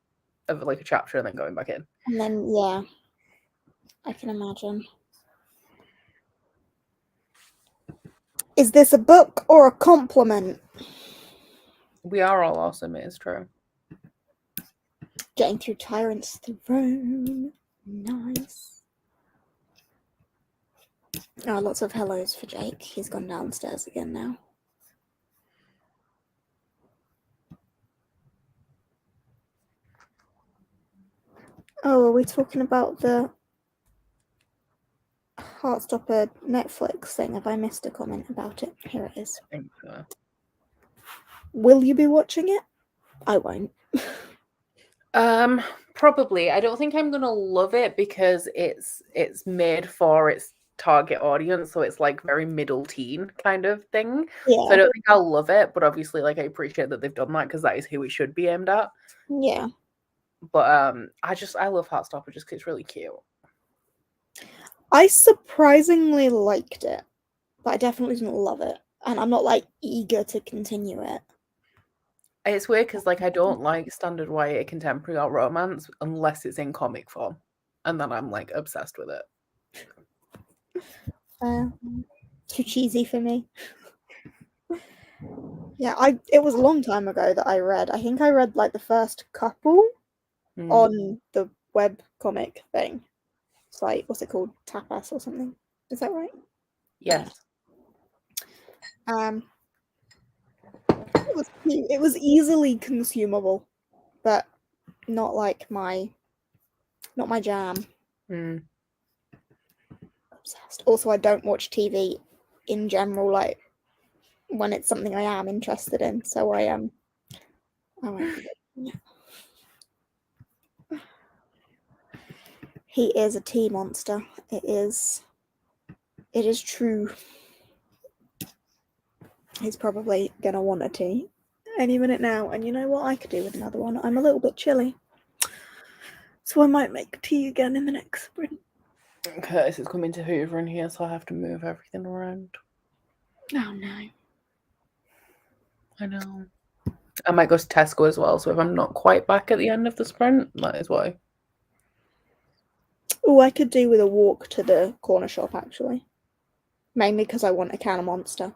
of like a chapter and then going back in. And then, yeah, I can imagine. Is this a book or a compliment? We are all awesome, it is true. Getting through Tyrant's Throne. Nice. Oh, lots of hellos for Jake. He's gone downstairs again now. Oh, are we talking about the Heartstopper Netflix thing? Have I missed a comment about it? Here it is. I think so. Will you be watching it? I won't. Probably. I don't think I'm gonna love it because it's made for its target audience, so it's like very middle teen kind of thing. Yeah. So I don't think I'll love it, but obviously like I appreciate that they've done that because that is who it should be aimed at. Yeah. But I love Heartstopper just because it's really cute. I surprisingly liked it, but I definitely didn't love it. And I'm not like eager to continue it. It's weird because like I don't like standard YA contemporary or romance unless it's in comic form. And then I'm like obsessed with it. Too cheesy for me. Yeah, it was a long time ago that I read. I think I read like the first couple on the web comic thing. It's like, what's it called? Tapas or something. Is that right? Yes. It was cute. It was easily consumable, but not my jam. Obsessed. Also, I don't watch TV in general, like when it's something I am interested in. So I won't. He is a tea monster. It is true. He's probably gonna want a tea any minute now. And you know what? I could do with another one. I'm a little bit chilly, so I might make tea again in the next sprint. Curtis is coming to Hoover in here, so I have to move everything around. Oh no. I know. I might go to Tesco as well, so if I'm not quite back at the end of the sprint, that is why. Oh, I could do with a walk to the corner shop, actually. Mainly because I want a can of Monster.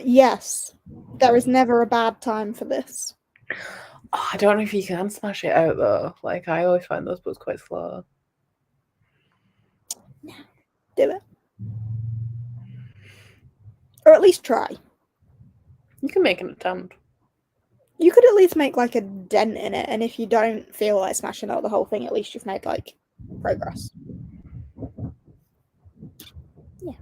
Yes. There is never a bad time for this. Oh, I don't know if you can smash it out, though. Like, I always find those books quite slow. Yeah. Do it. Or at least try. You can make an attempt. You could at least make like a dent in it, and if you don't feel like smashing out the whole thing, at least you've made like progress. Yeah.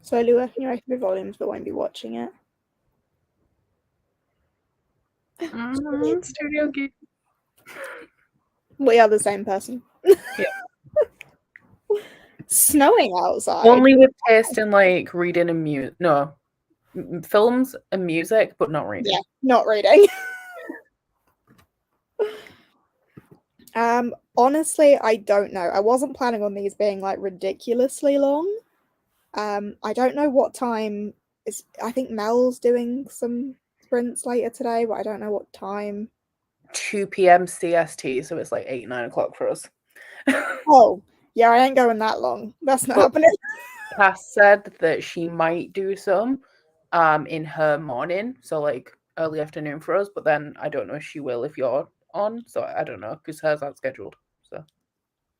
Slowly working your way through volumes, but won't be watching it. Studio Geek. We are the same person. Yeah. Snowing outside. Only with taste in like reading and music. No, films and music, but not reading. Yeah, not reading. Honestly, I don't know. I wasn't planning on these being like ridiculously long. I don't know what time is. I think Mel's doing some sprints later today, but I don't know what time. 2 p.m. CST, so it's like 8-9 o'clock for us. Oh, yeah, I ain't going that long. That's not happening. Cass said that she might do some in her morning, so like early afternoon for us, but then I don't know if she will if you're on, so I don't know because hers aren't scheduled. So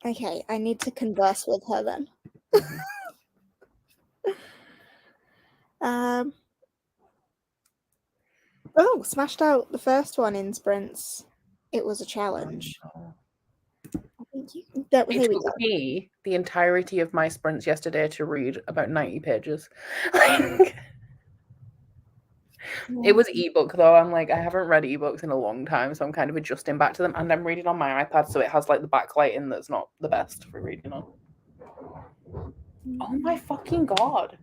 okay, I need to converse with her then. Oh, smashed out the first one in sprints. It was a challenge. It took me the entirety of my sprints yesterday to read about 90 pages. It was ebook though. I'm like, I haven't read ebooks in a long time, so I'm kind of adjusting back to them. And I'm reading on my iPad, so it has like the backlighting that's not the best for reading on. Oh my fucking god.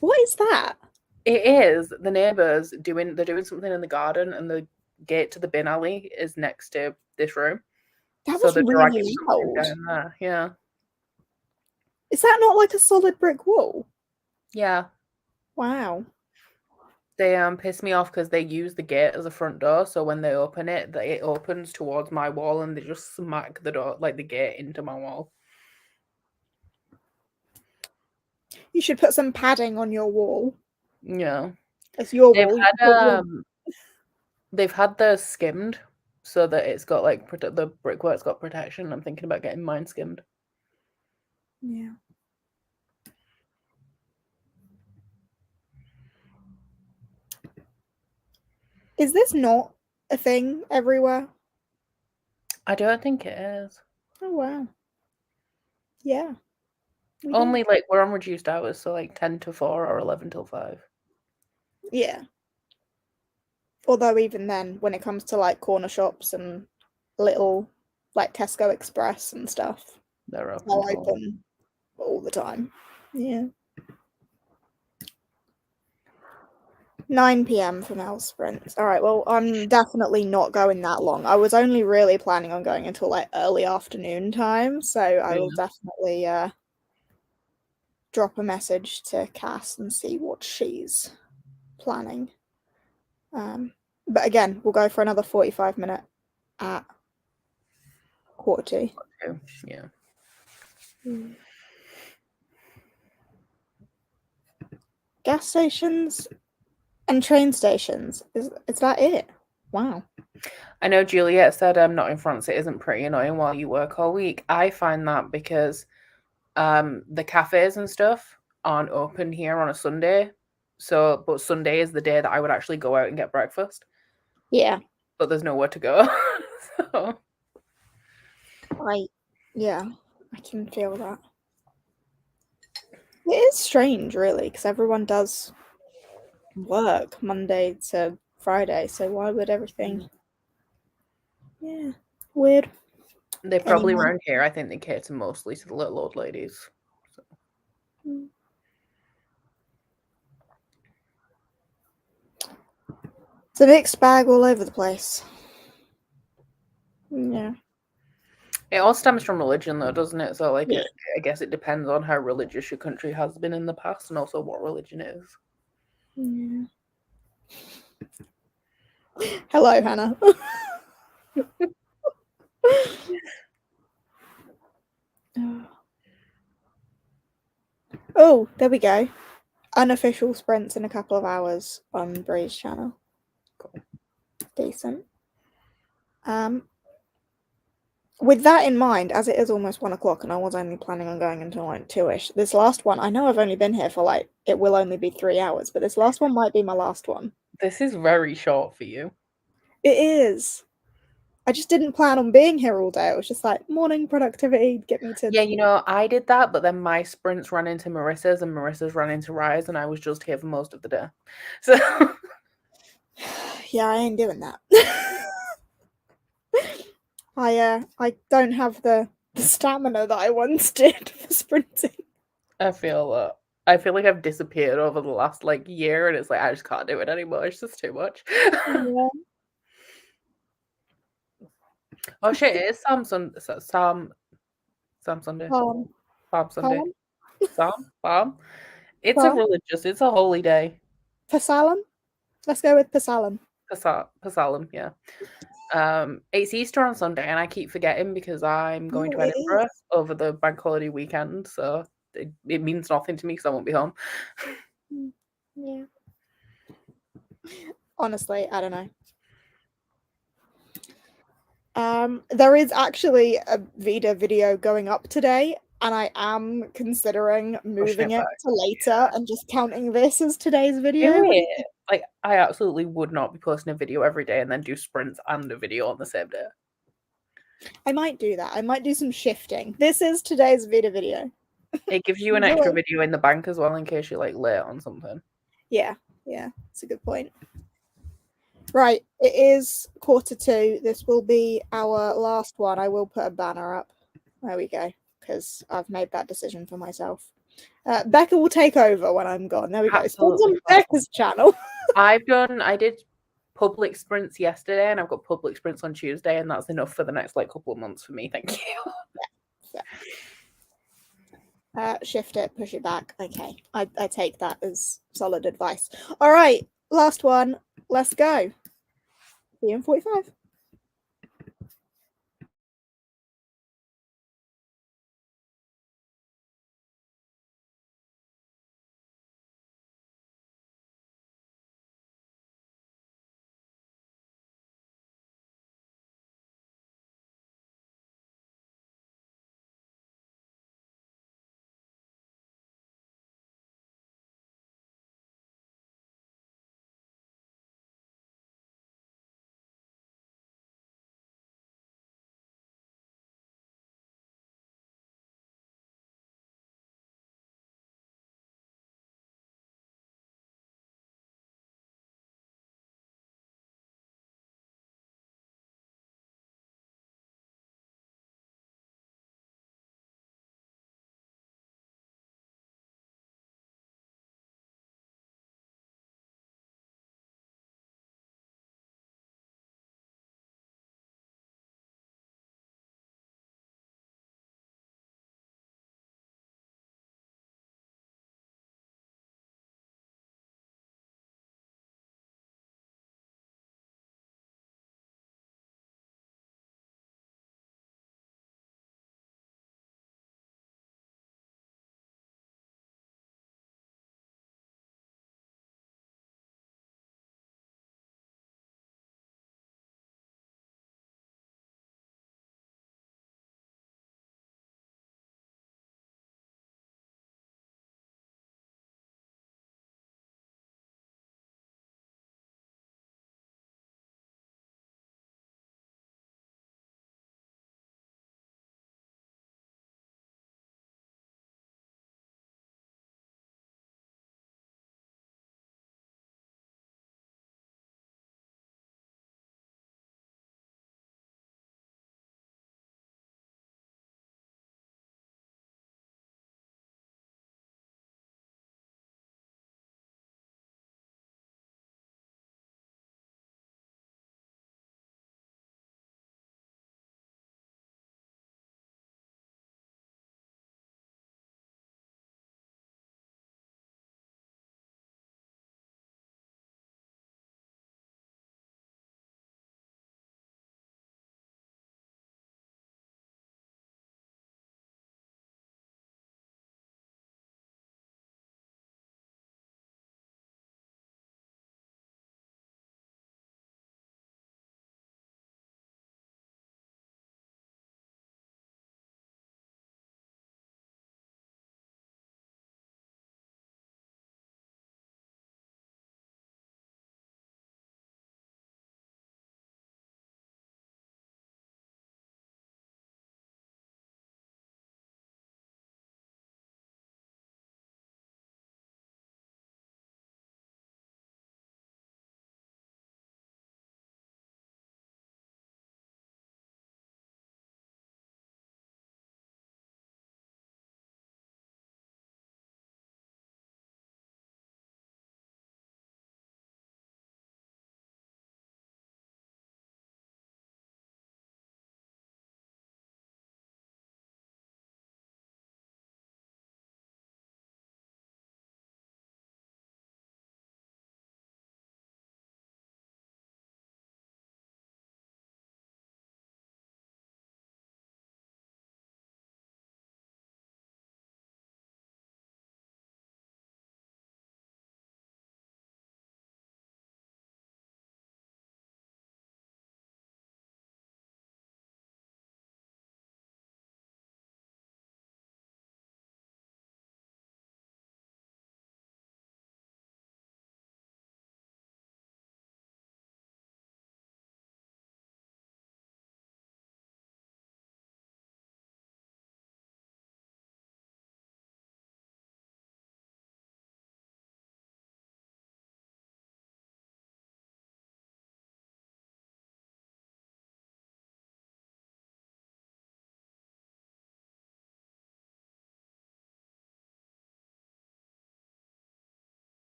What is that? It is the neighbours they're doing something in the garden, and the gate to the bin alley is next to this room. That So was they're dragging really something loud. down there. Yeah. Is that not like a solid brick wall? Yeah. Wow. They piss me off because they use the gate as a front door, so when they open it, it opens towards my wall, and they just smack the door, like the gate, into my wall. You should put some padding on your wall. Yeah, It's your they've wall. had they've had theirs skimmed, so that it's got like the brickwork's got protection. I'm thinking about getting mine skimmed. Yeah. Is this not a thing everywhere? I don't think it is. Oh wow. Yeah. Only like we're on reduced hours, so like 10 to 4 or 11 till 5. Yeah. Although even then, when it comes to like corner shops and little like Tesco Express and stuff, They're open. they're open all the time. Yeah. 9 p.m. for Mel sprints. All right, well, I'm definitely not going that long. I was only really planning on going until like early afternoon time, so I will definitely drop a message to Cass and see what she's planning. But again, we'll go for another 45-minute at 1:45. Yeah. Gas stations and train stations. Is that it? Wow. I know Juliet said not in France it isn't pretty annoying while you work all week. I find that because the cafes and stuff aren't open here on a Sunday. So but Sunday is the day that I would actually go out and get breakfast. Yeah. But there's nowhere to go. So I can feel that. It is strange, really, because everyone does work Monday to Friday, so why would everything... Yeah, weird. They probably around here, I think they cater mostly to the little old ladies. So. It's a mixed bag all over the place. Yeah. It all stems from religion, though, doesn't it? So, like, I guess it depends on how religious your country has been in the past, and also what religion is. Yeah. Hello, Hannah. Oh, there we go. Unofficial sprints in a couple of hours on Bree's channel. Cool. Decent. With that in mind, as it is almost 1 o'clock and I was only planning on going until like 2-ish, this last one, I know I've only been here for like, it will only be 3 hours, but this last one might be my last one. This is very short for you. It is. I just didn't plan on being here all day. It was just like, morning productivity, get me to... Yeah, you know, I did that, but then my sprints ran into Marissa's, and Marissa's ran into Rise, and I was just here for most of the day. So... Yeah, I ain't doing that. I don't have the stamina that I once did for sprinting. I feel that. I feel like I've disappeared over the last like year, and it's like I just can't do it anymore. It's just too much. Yeah. Oh shit! It is Sam Sunday. Sam Sunday. Palm Sunday. Palm. It's a religious. It's a holy day. Pasalem. Let's go with Pasalem. Pasalem. Yeah. It's Easter on Sunday, and I keep forgetting because I'm going to Edinburgh over the bank holiday weekend, so it means nothing to me because I won't be home. Yeah. Honestly, I don't know. There is actually a Vida video going up today, and I am considering moving it to later and just counting this as today's video. Like, I absolutely would not be posting a video every day and then do sprints and a video on the same day. I might do that. I might do some shifting. This is today's Vida video. It gives you an extra video in the bank as well in case you're like late on something. Yeah, it's a good point. Right, it is 1:45. This will be our last one. I will put a banner up. There we go, because I've made that decision for myself. Becca will take over when I'm gone. There we go. It's on Becca's channel. I did public sprints yesterday, and I've got public sprints on Tuesday, and that's enough for the next like couple of months for me. Thank you. Shift it, push it back. Okay, I take that as solid advice. All right, last one. Let's go. See you in 45.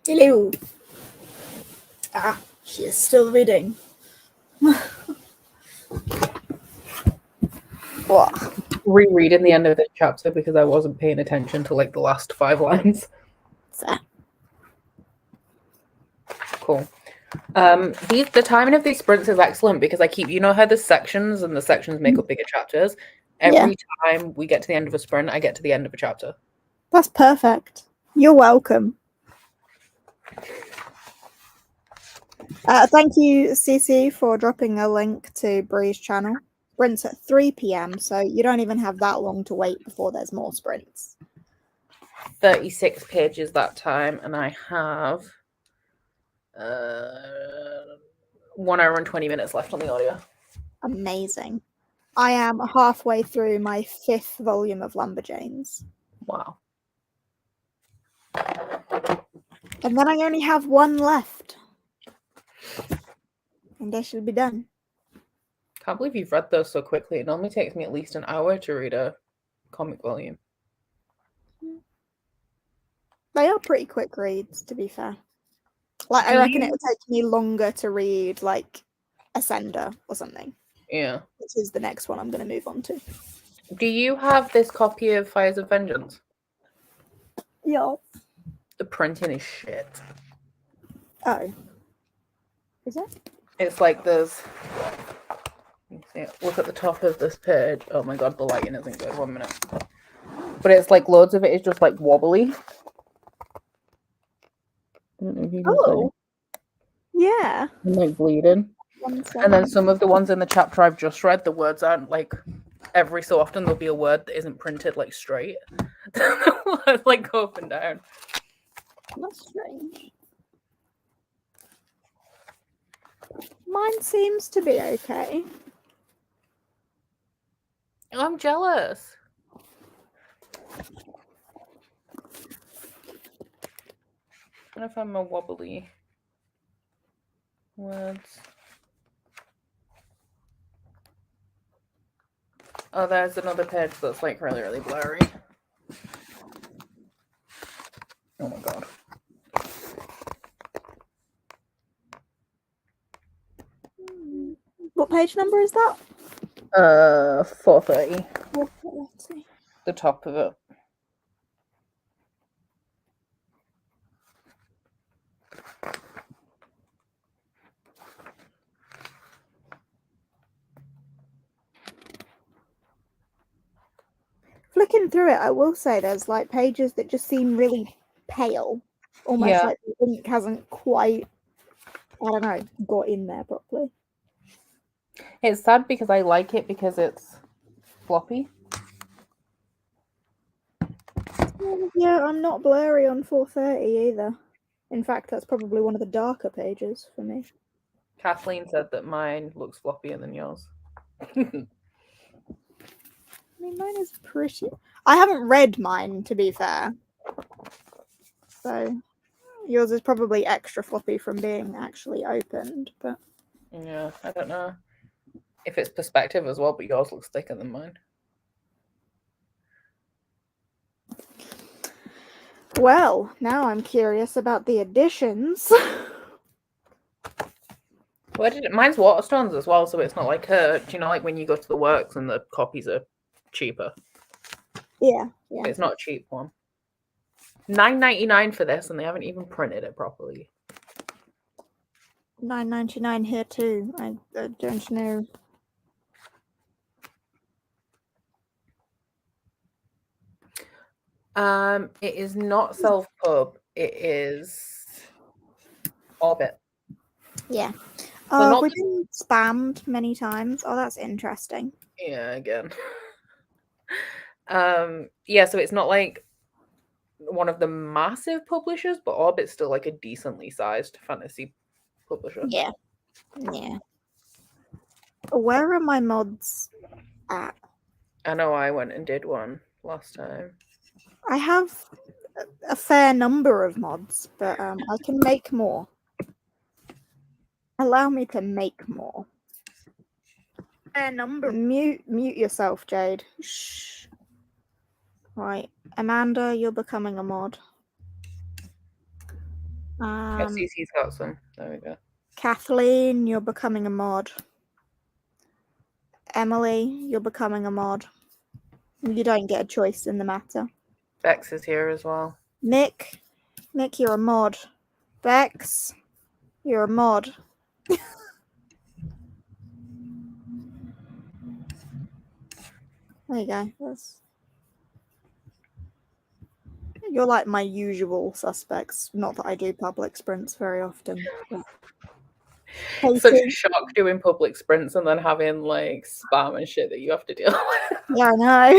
Hello. Ah, she is still reading. Rereading the end of this chapter because I wasn't paying attention to like the last 5 lines. Fair. Cool. The timing of these sprints is excellent because I keep, you know how the sections and the sections make up bigger chapters. Every time we get to the end of a sprint, I get to the end of a chapter. That's perfect. You're welcome. Thank you, Cece, for dropping a link to Bree's channel. Sprints at 3 p.m, so you don't even have that long to wait before there's more sprints. 36 pages that time, and I have 1 hour and 20 minutes left on the audio. Amazing. I am halfway through my 5th volume of Lumberjanes. Wow. And then I only have 1 left. And I should be done. Can't believe you've read those so quickly. It normally takes me at least an hour to read a comic volume. They are pretty quick reads, to be fair. Like, I reckon it would take me longer to read, like, Ascender or something. Yeah. Which is the next one I'm going to move on to. Do you have this copy of Fires of Vengeance? Yeah. The printing is shit. Oh. Is it? It's like there's... Look at the top of this page. Oh my god, the lighting isn't good. 1 minute. But it's like loads of it is just like wobbly. I don't know if you can see. Yeah. I'm like bleeding. And then some of the ones in the chapter I've just read, the words aren't like, every so often there'll be a word that isn't printed like straight. Like go up and down. That's strange. Mine seems to be okay. I'm jealous. I don't know if I'm a wobbly words. Oh, there's another page that's like really, really blurry. Oh my god. What page number is that? 430. 430. The top of it. Flicking through it, I will say there's like pages that just seem really pale. Almost like the ink hasn't quite, I don't know, got in there properly. It's sad because I like it because it's floppy. Yeah, I'm not blurry on 430 either. In fact, that's probably one of the darker pages for me. Kathleen said that mine looks floppier than yours. I mean, mine is pretty... I haven't read mine, to be fair. So, yours is probably extra floppy from being actually opened, but... Yeah, I don't know if it's perspective as well, but yours looks thicker than mine. Well, now I'm curious about the additions. Mine's Waterstones as well, so it's not like do you know, like when you go to the works and the copies are cheaper? Yeah. It's not a cheap one. $9.99 for this, and they haven't even printed it properly. $9.99 here too. I don't know. It is not self-pub. It is Orbit. Yeah. We've been spammed many times. Oh, that's interesting. Yeah, again. Yeah, so it's not like one of the massive publishers, but Orbit's still like a decently sized fantasy publisher. Yeah. Where are my mods at? I know I went and did one last time. I have a fair number of mods, but I can make more. Allow me to make more. Fair number. Mute yourself, Jade. Shh. Right, Amanda, you're becoming a mod. CC's got some. There we go. Kathleen, you're becoming a mod. Emily, you're becoming a mod. You don't get a choice in the matter. Bex is here as well. Nick, you're a mod. Bex, you're a mod. There you go. You're like my usual suspects. Not that I do public sprints very often. Such a shock doing public sprints and then having like spam and shit that you have to deal with. Yeah, I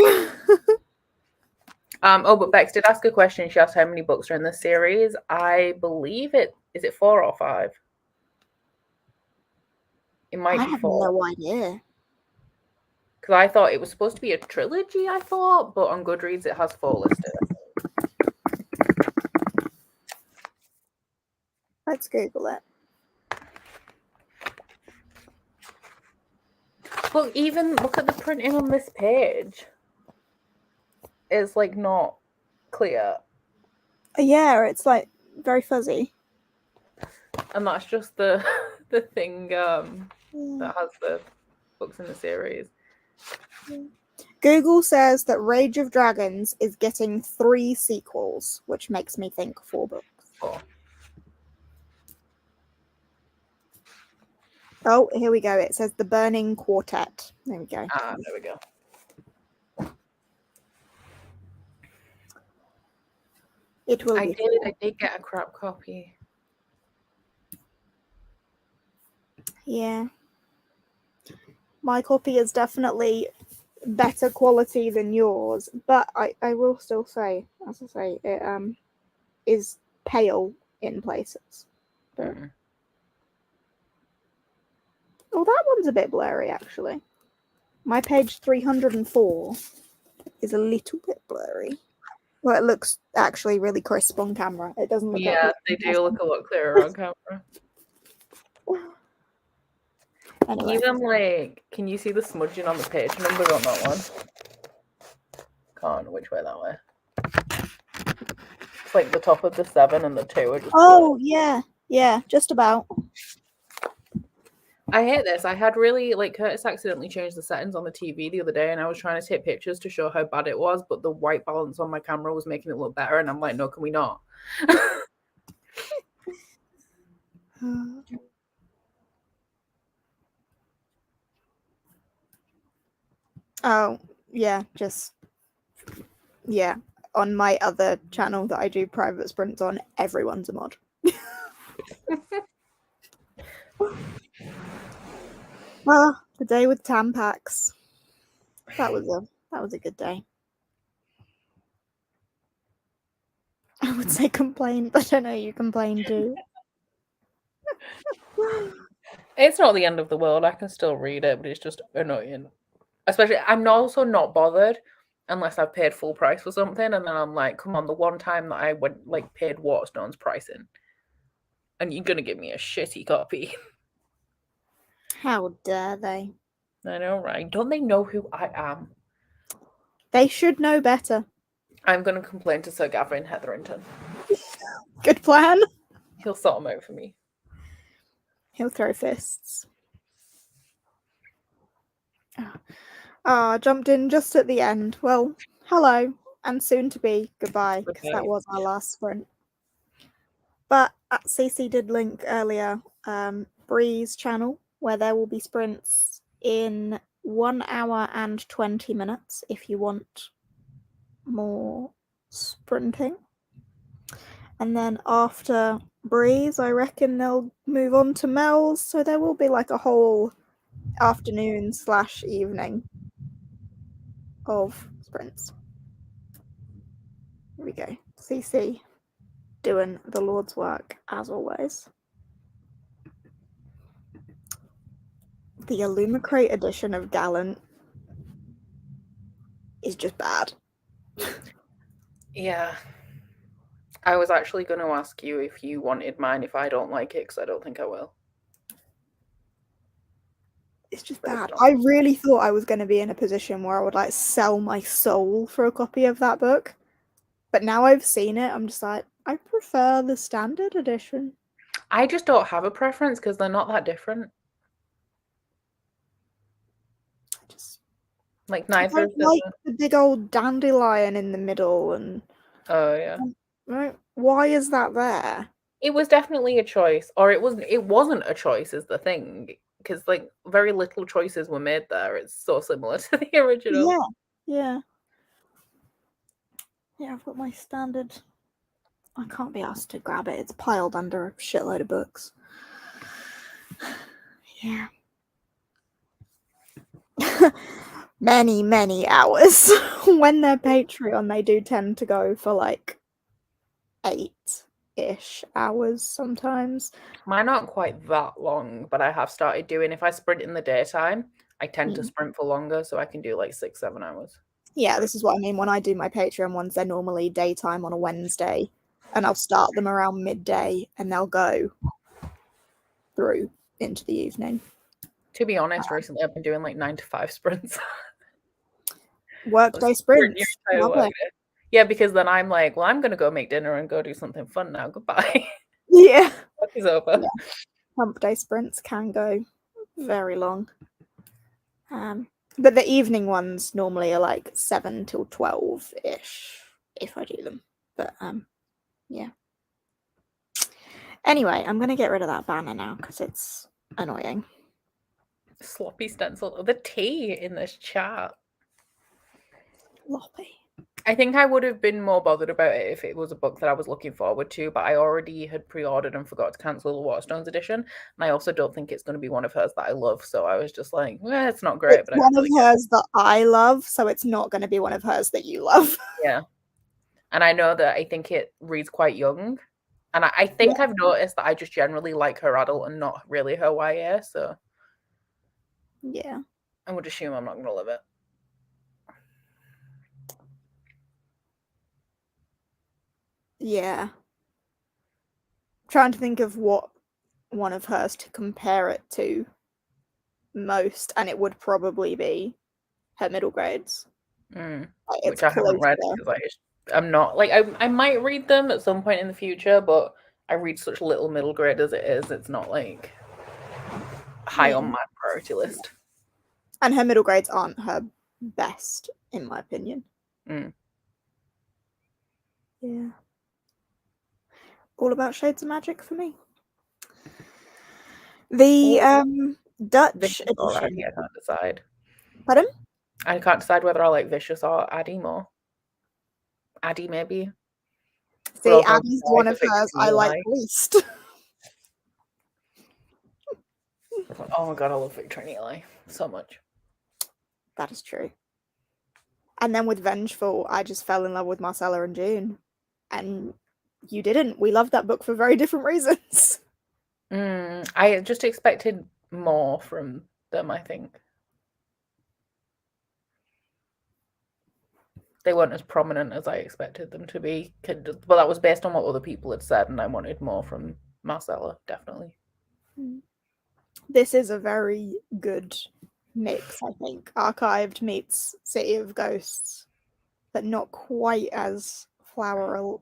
know. But Bex did ask a question. She asked how many books are in this series. I believe is it 4 or 5? It might be 4. I have no idea. Because I thought it was supposed to be a trilogy, but on Goodreads it has 4 listed. Let's Google it. Look, even look at the printing on this page. It's like not clear. Yeah, it's like very fuzzy. And that's just the thing that has the books in the series. Google says that Rage of Dragons is getting 3 sequels, which makes me think 4 books. 4. Oh, here we go. It says The Burning Quartet. There we go. There we go. It will I be. did get a crap copy. Yeah. My copy is definitely better quality than yours, but I will still say, as I say, it is pale in places. But... Oh, that one's a bit blurry, actually. My page 304 is a little bit blurry. Well, it looks actually really crisp on camera. It doesn't look. Yeah, they do look a lot clearer on camera. Anyway. Even like, can you see the smudging on the page numbers on that one? Can't. Which way that way? It's like the top of the 7 and the 2 are just. Oh yeah, just about. I hate this. I had really Curtis accidentally changed the settings on the TV the other day, and I was trying to take pictures to show how bad it was, but the white balance on my camera was making it look better, and I'm like, no, can we not? Oh, yeah, on my other channel that I do private sprints on, everyone's a mod. Well, the day with Tampax. That was a good day. I would say complain, but I know you complain too. It's not the end of the world. I can still read it, but it's just annoying. Especially, I'm also not bothered unless I've paid full price for something, and then I'm like, come on, the one time that I went paid Waterstone's pricing, and you're gonna give me a shitty copy. How dare they? I know, right? Don't they know who I am? They should know better. I'm gonna complain to Sir Gavin Hetherington. Good plan. He'll sort them out for me. He'll throw fists. I jumped in just at the end. Well, hello, and soon to be goodbye, because that was our last sprint. But Cece did link earlier Bree's channel, where there will be sprints in 1 hour and 20 minutes if you want more sprinting. And then after Breeze, I reckon they'll move on to Mel's, so there will be a whole afternoon/evening of sprints. Here we go. CC doing the Lord's work as always. The Illumicrate edition of Gallant is just bad. Yeah. I was actually going to ask you if you wanted mine if I don't like it, because I don't think I will. It's just bad. I really thought I was going to be in a position where I would sell my soul for a copy of that book. But now I've seen it, I'm just like, I prefer the standard edition. I just don't have a preference because they're not that different. Just Like I neither of don't them. like the big old dandelion in the middle, and Oh yeah. right, why is that there? It was definitely a choice, or it wasn't a choice is the thing, because like very little choices were made there. It's so similar to the original. Yeah. I've got my standard. I can't be asked to grab it. It's piled under a shitload of books. Yeah. many hours. When they're Patreon, they do tend to go for like 8-ish hours sometimes. Mine aren't quite that long, but I have started doing, if I sprint in the daytime, I tend to sprint for longer, so I can do like 6-7 hours. Yeah, this is what I mean. When I do my Patreon ones, they're normally daytime on a Wednesday, and I'll start them around midday, and they'll go through into the evening. To be honest, recently I've been doing like 9 to 5 sprints. Workday sprints. Yeah, because then I'm like, well, I'm going to go make dinner and go do something fun now. Goodbye. Yeah. Work is over. Yeah. Hump day sprints can go very long. But the evening ones normally are like 7 till 12-ish, if I do them. But, yeah. Anyway, I'm going to get rid of that banner now, because it's annoying. Sloppy stencil. The T in this chat. Sloppy. I think I would have been more bothered about it if it was a book that I was looking forward to, but I already had pre-ordered and forgot to cancel the Waterstones edition. And I also don't think it's going to be one of hers that I love, so I was just like, it's not great. It's one of hers that I love, so it's not going to be one of hers that you love. Yeah. And I know that I think it reads quite young. And I think I've noticed that I just generally like her adult and not really her YA, so yeah. I would assume I'm not going to love it. Yeah. Trying to think of what one of hers to compare it to most, and it would probably be her middle grades. Which I haven't read because I'm not like I might read them at some point in the future, but I read such little middle grade as it is. It's not like high on my priority list. And her middle grades aren't her best, in my opinion. Yeah. All about Shades of Magic for me. The Dutch edition. I can't decide. Pardon? I can't decide whether I like Vicious or Addie more. Addie, maybe. See, Addie's one of hers I like least. Oh my god, I love Victor and Eli so much. That is true. And then with Vengeful, I just fell in love with Marcella and June. And you didn't. We loved that book for very different reasons. I just expected more from them, I think. They weren't as prominent as I expected them to be. But that was based on what other people had said, and I wanted more from Marcella, definitely. This is a very good mix, I think. Archived meets City of Ghosts, but not quite as flowery.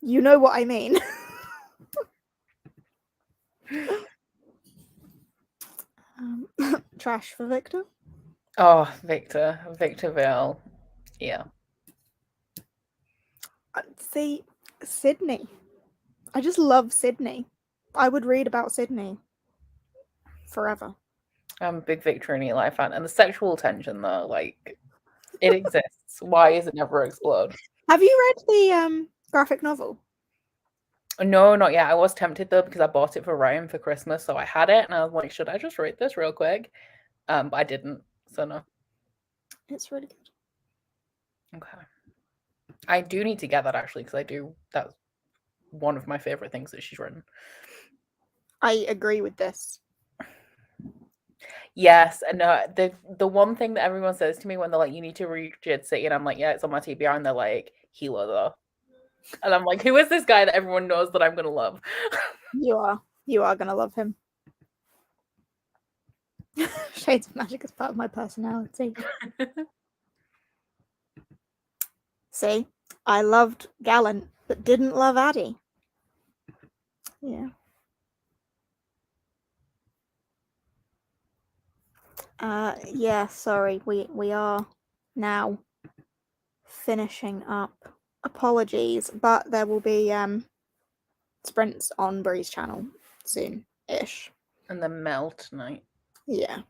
You know what I mean. Trash for Victor. Oh, Victor Vale. Yeah. See, Sydney. I just love Sydney. I would read about Sydney forever. I'm a big Victor and Eli fan. And the sexual tension, though, like, it exists. Why is it never explode? Have you read the graphic novel? No, not yet. I was tempted, though, because I bought it for Ryan for Christmas, so I had it, and I was like, should I just read this real quick? But I didn't, so no. It's really good. Okay. I do need to get that, actually, because that's one of my favorite things that she's written. I agree with this. Yes, and the one thing that everyone says to me when they're like, you need to read Jade City, and I'm like, yeah, it's on my TBR, and they're like, Hilo, though. And I'm like, who is this guy that everyone knows that I'm going to love? You are going to love him. Shades of Magic is part of my personality. See, I loved Gallant, but didn't love Addie. Yeah. Yeah, sorry, we are now finishing up. Apologies, but there will be sprints on Bree's channel soon-ish. And the melt night. Yeah.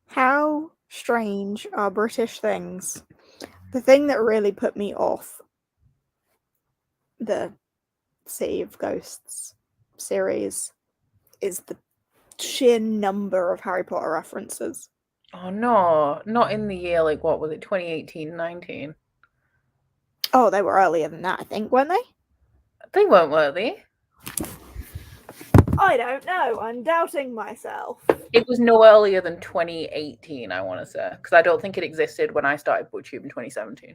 How strange are British things? The thing that really put me off the City of Ghosts series is the sheer number of Harry Potter references. Oh no, not in the year, like, what was it, 2018, 19? Oh, they were earlier than that, I think, weren't they? They weren't, were they? I don't know. I'm doubting myself. It was no earlier than 2018, I want to say, because I don't think it existed when I started BookTube in 2017.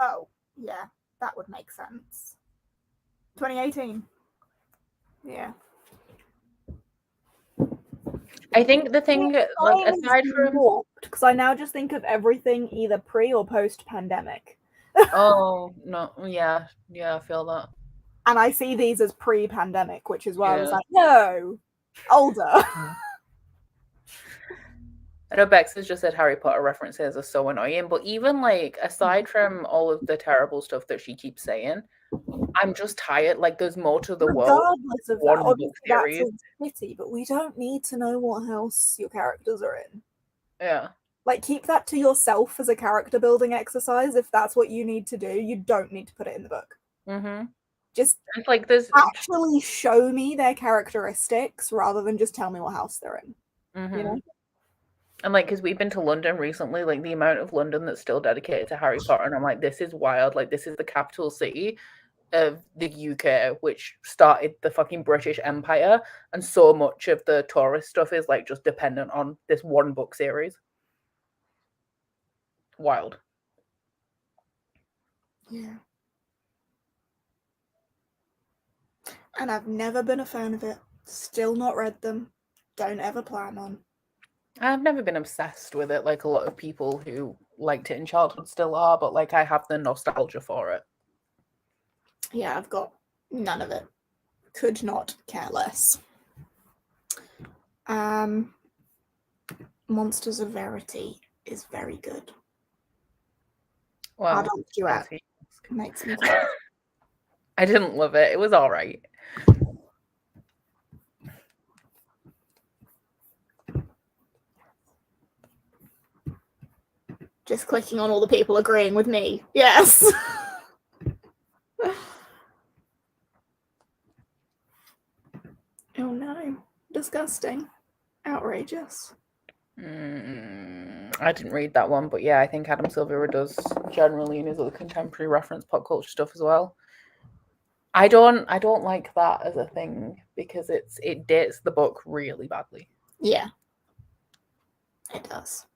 Oh, yeah, that would make sense. 2018. Yeah. I think the thing, like, aside from... Because I now just think of everything either pre or post-pandemic. Oh, no, yeah, I feel that. And I see these as pre-pandemic, which is why I was like, no, older. I know Bex has just said Harry Potter references are so annoying, but even, like, aside from all of the terrible stuff that she keeps saying, I'm just tired. Like, there's more to the world. Regardless of that, obviously that's a pity, but we don't need to know what house your characters are in. Yeah. Like, keep that to yourself as a character building exercise. If that's what you need to do, you don't need to put it in the book. Mm-hmm. Just like there's actually show me their characteristics rather than just tell me what house they're in. Mm-hmm. You know? And like, because we've been to London recently, like the amount of London that's still dedicated to Harry Potter, and I'm like, this is wild. Like, this is the capital city of the UK, which started the fucking British Empire, and so much of the tourist stuff is like just dependent on this one book series. Wild. Yeah. And I've never been a fan of it. Still not read them. Don't ever plan on. I've never been obsessed with it like a lot of people who liked it in childhood still are, but like I have the nostalgia for it. Yeah, I've got none of it. Could not care less. Monsters of Verity is very good. Well, Adult duet makes me cry. I didn't love it. It was all right. Just clicking on all the people agreeing with me. Yes. Oh no. Disgusting. Outrageous. I didn't read that one, but yeah, I think Adam Silvera does generally in his other contemporary reference pop culture stuff as well. I don't like that as a thing because it dates the book really badly. Yeah. It does.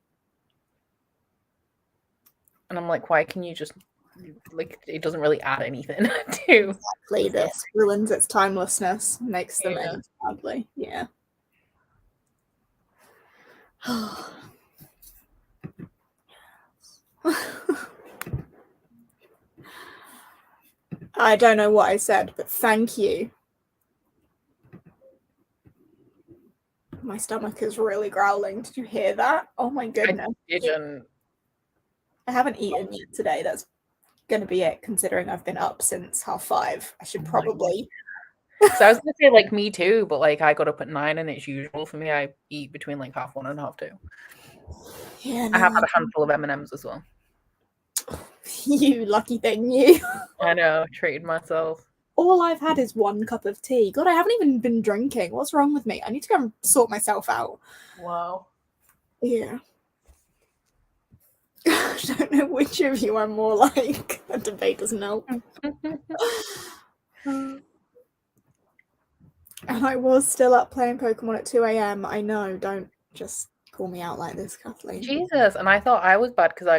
And I'm like, why can you just, like, it doesn't really add anything to. Exactly, this ruins its timelessness, makes them end badly. Yeah. I don't know what I said, but thank you. My stomach is really growling. Did you hear that? Oh my goodness. I didn't. I haven't eaten yet today. That's going to be it, considering I've been up since 5:30. I should probably... So I was going to say, like, me too, but, like, I got up at 9 and it's usual for me. I eat between, like, 1:30 and 2:30. Yeah, no, I have had a handful of M&Ms as well. You lucky thing, you. I know, treated myself. All I've had is 1 cup of tea. God, I haven't even been drinking. What's wrong with me? I need to go and sort myself out. Wow. Yeah. I don't know which of you I'm more like. That debate doesn't help. And I was still up playing Pokemon at 2 a.m. I know, don't just call me out like this, Kathleen. Jesus, and I thought I was bad because I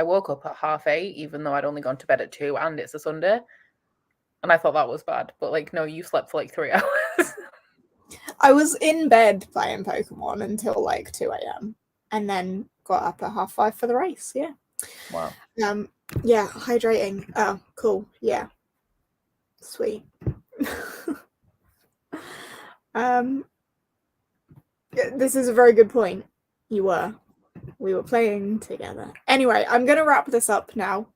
woke up at 8:30, even though I'd only gone to bed at 2 and it's a Sunday. And I thought that was bad. But, like, no, you slept for like 3 hours. I was in bed playing Pokemon until like 2 a.m. and then got up at 5:30 for the race. Yeah. Wow. Yeah, hydrating. Oh, cool. Yeah. Sweet. This is a very good point. We were playing together. Anyway, I'm gonna wrap this up now.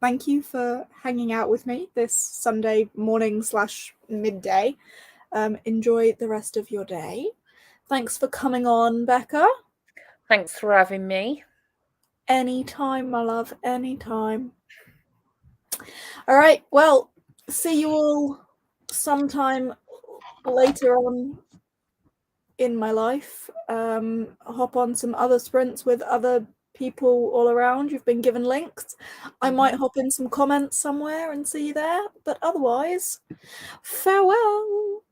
Thank you for hanging out with me this Sunday morning / midday. Enjoy the rest of your day. Thanks for coming on, Becca. Thanks for having me. Anytime, my love, anytime. All right, well, see you all sometime later on in my life. Hop on some other sprints with other people all around. You've been given links. I might hop in some comments somewhere and see you there, but otherwise, farewell.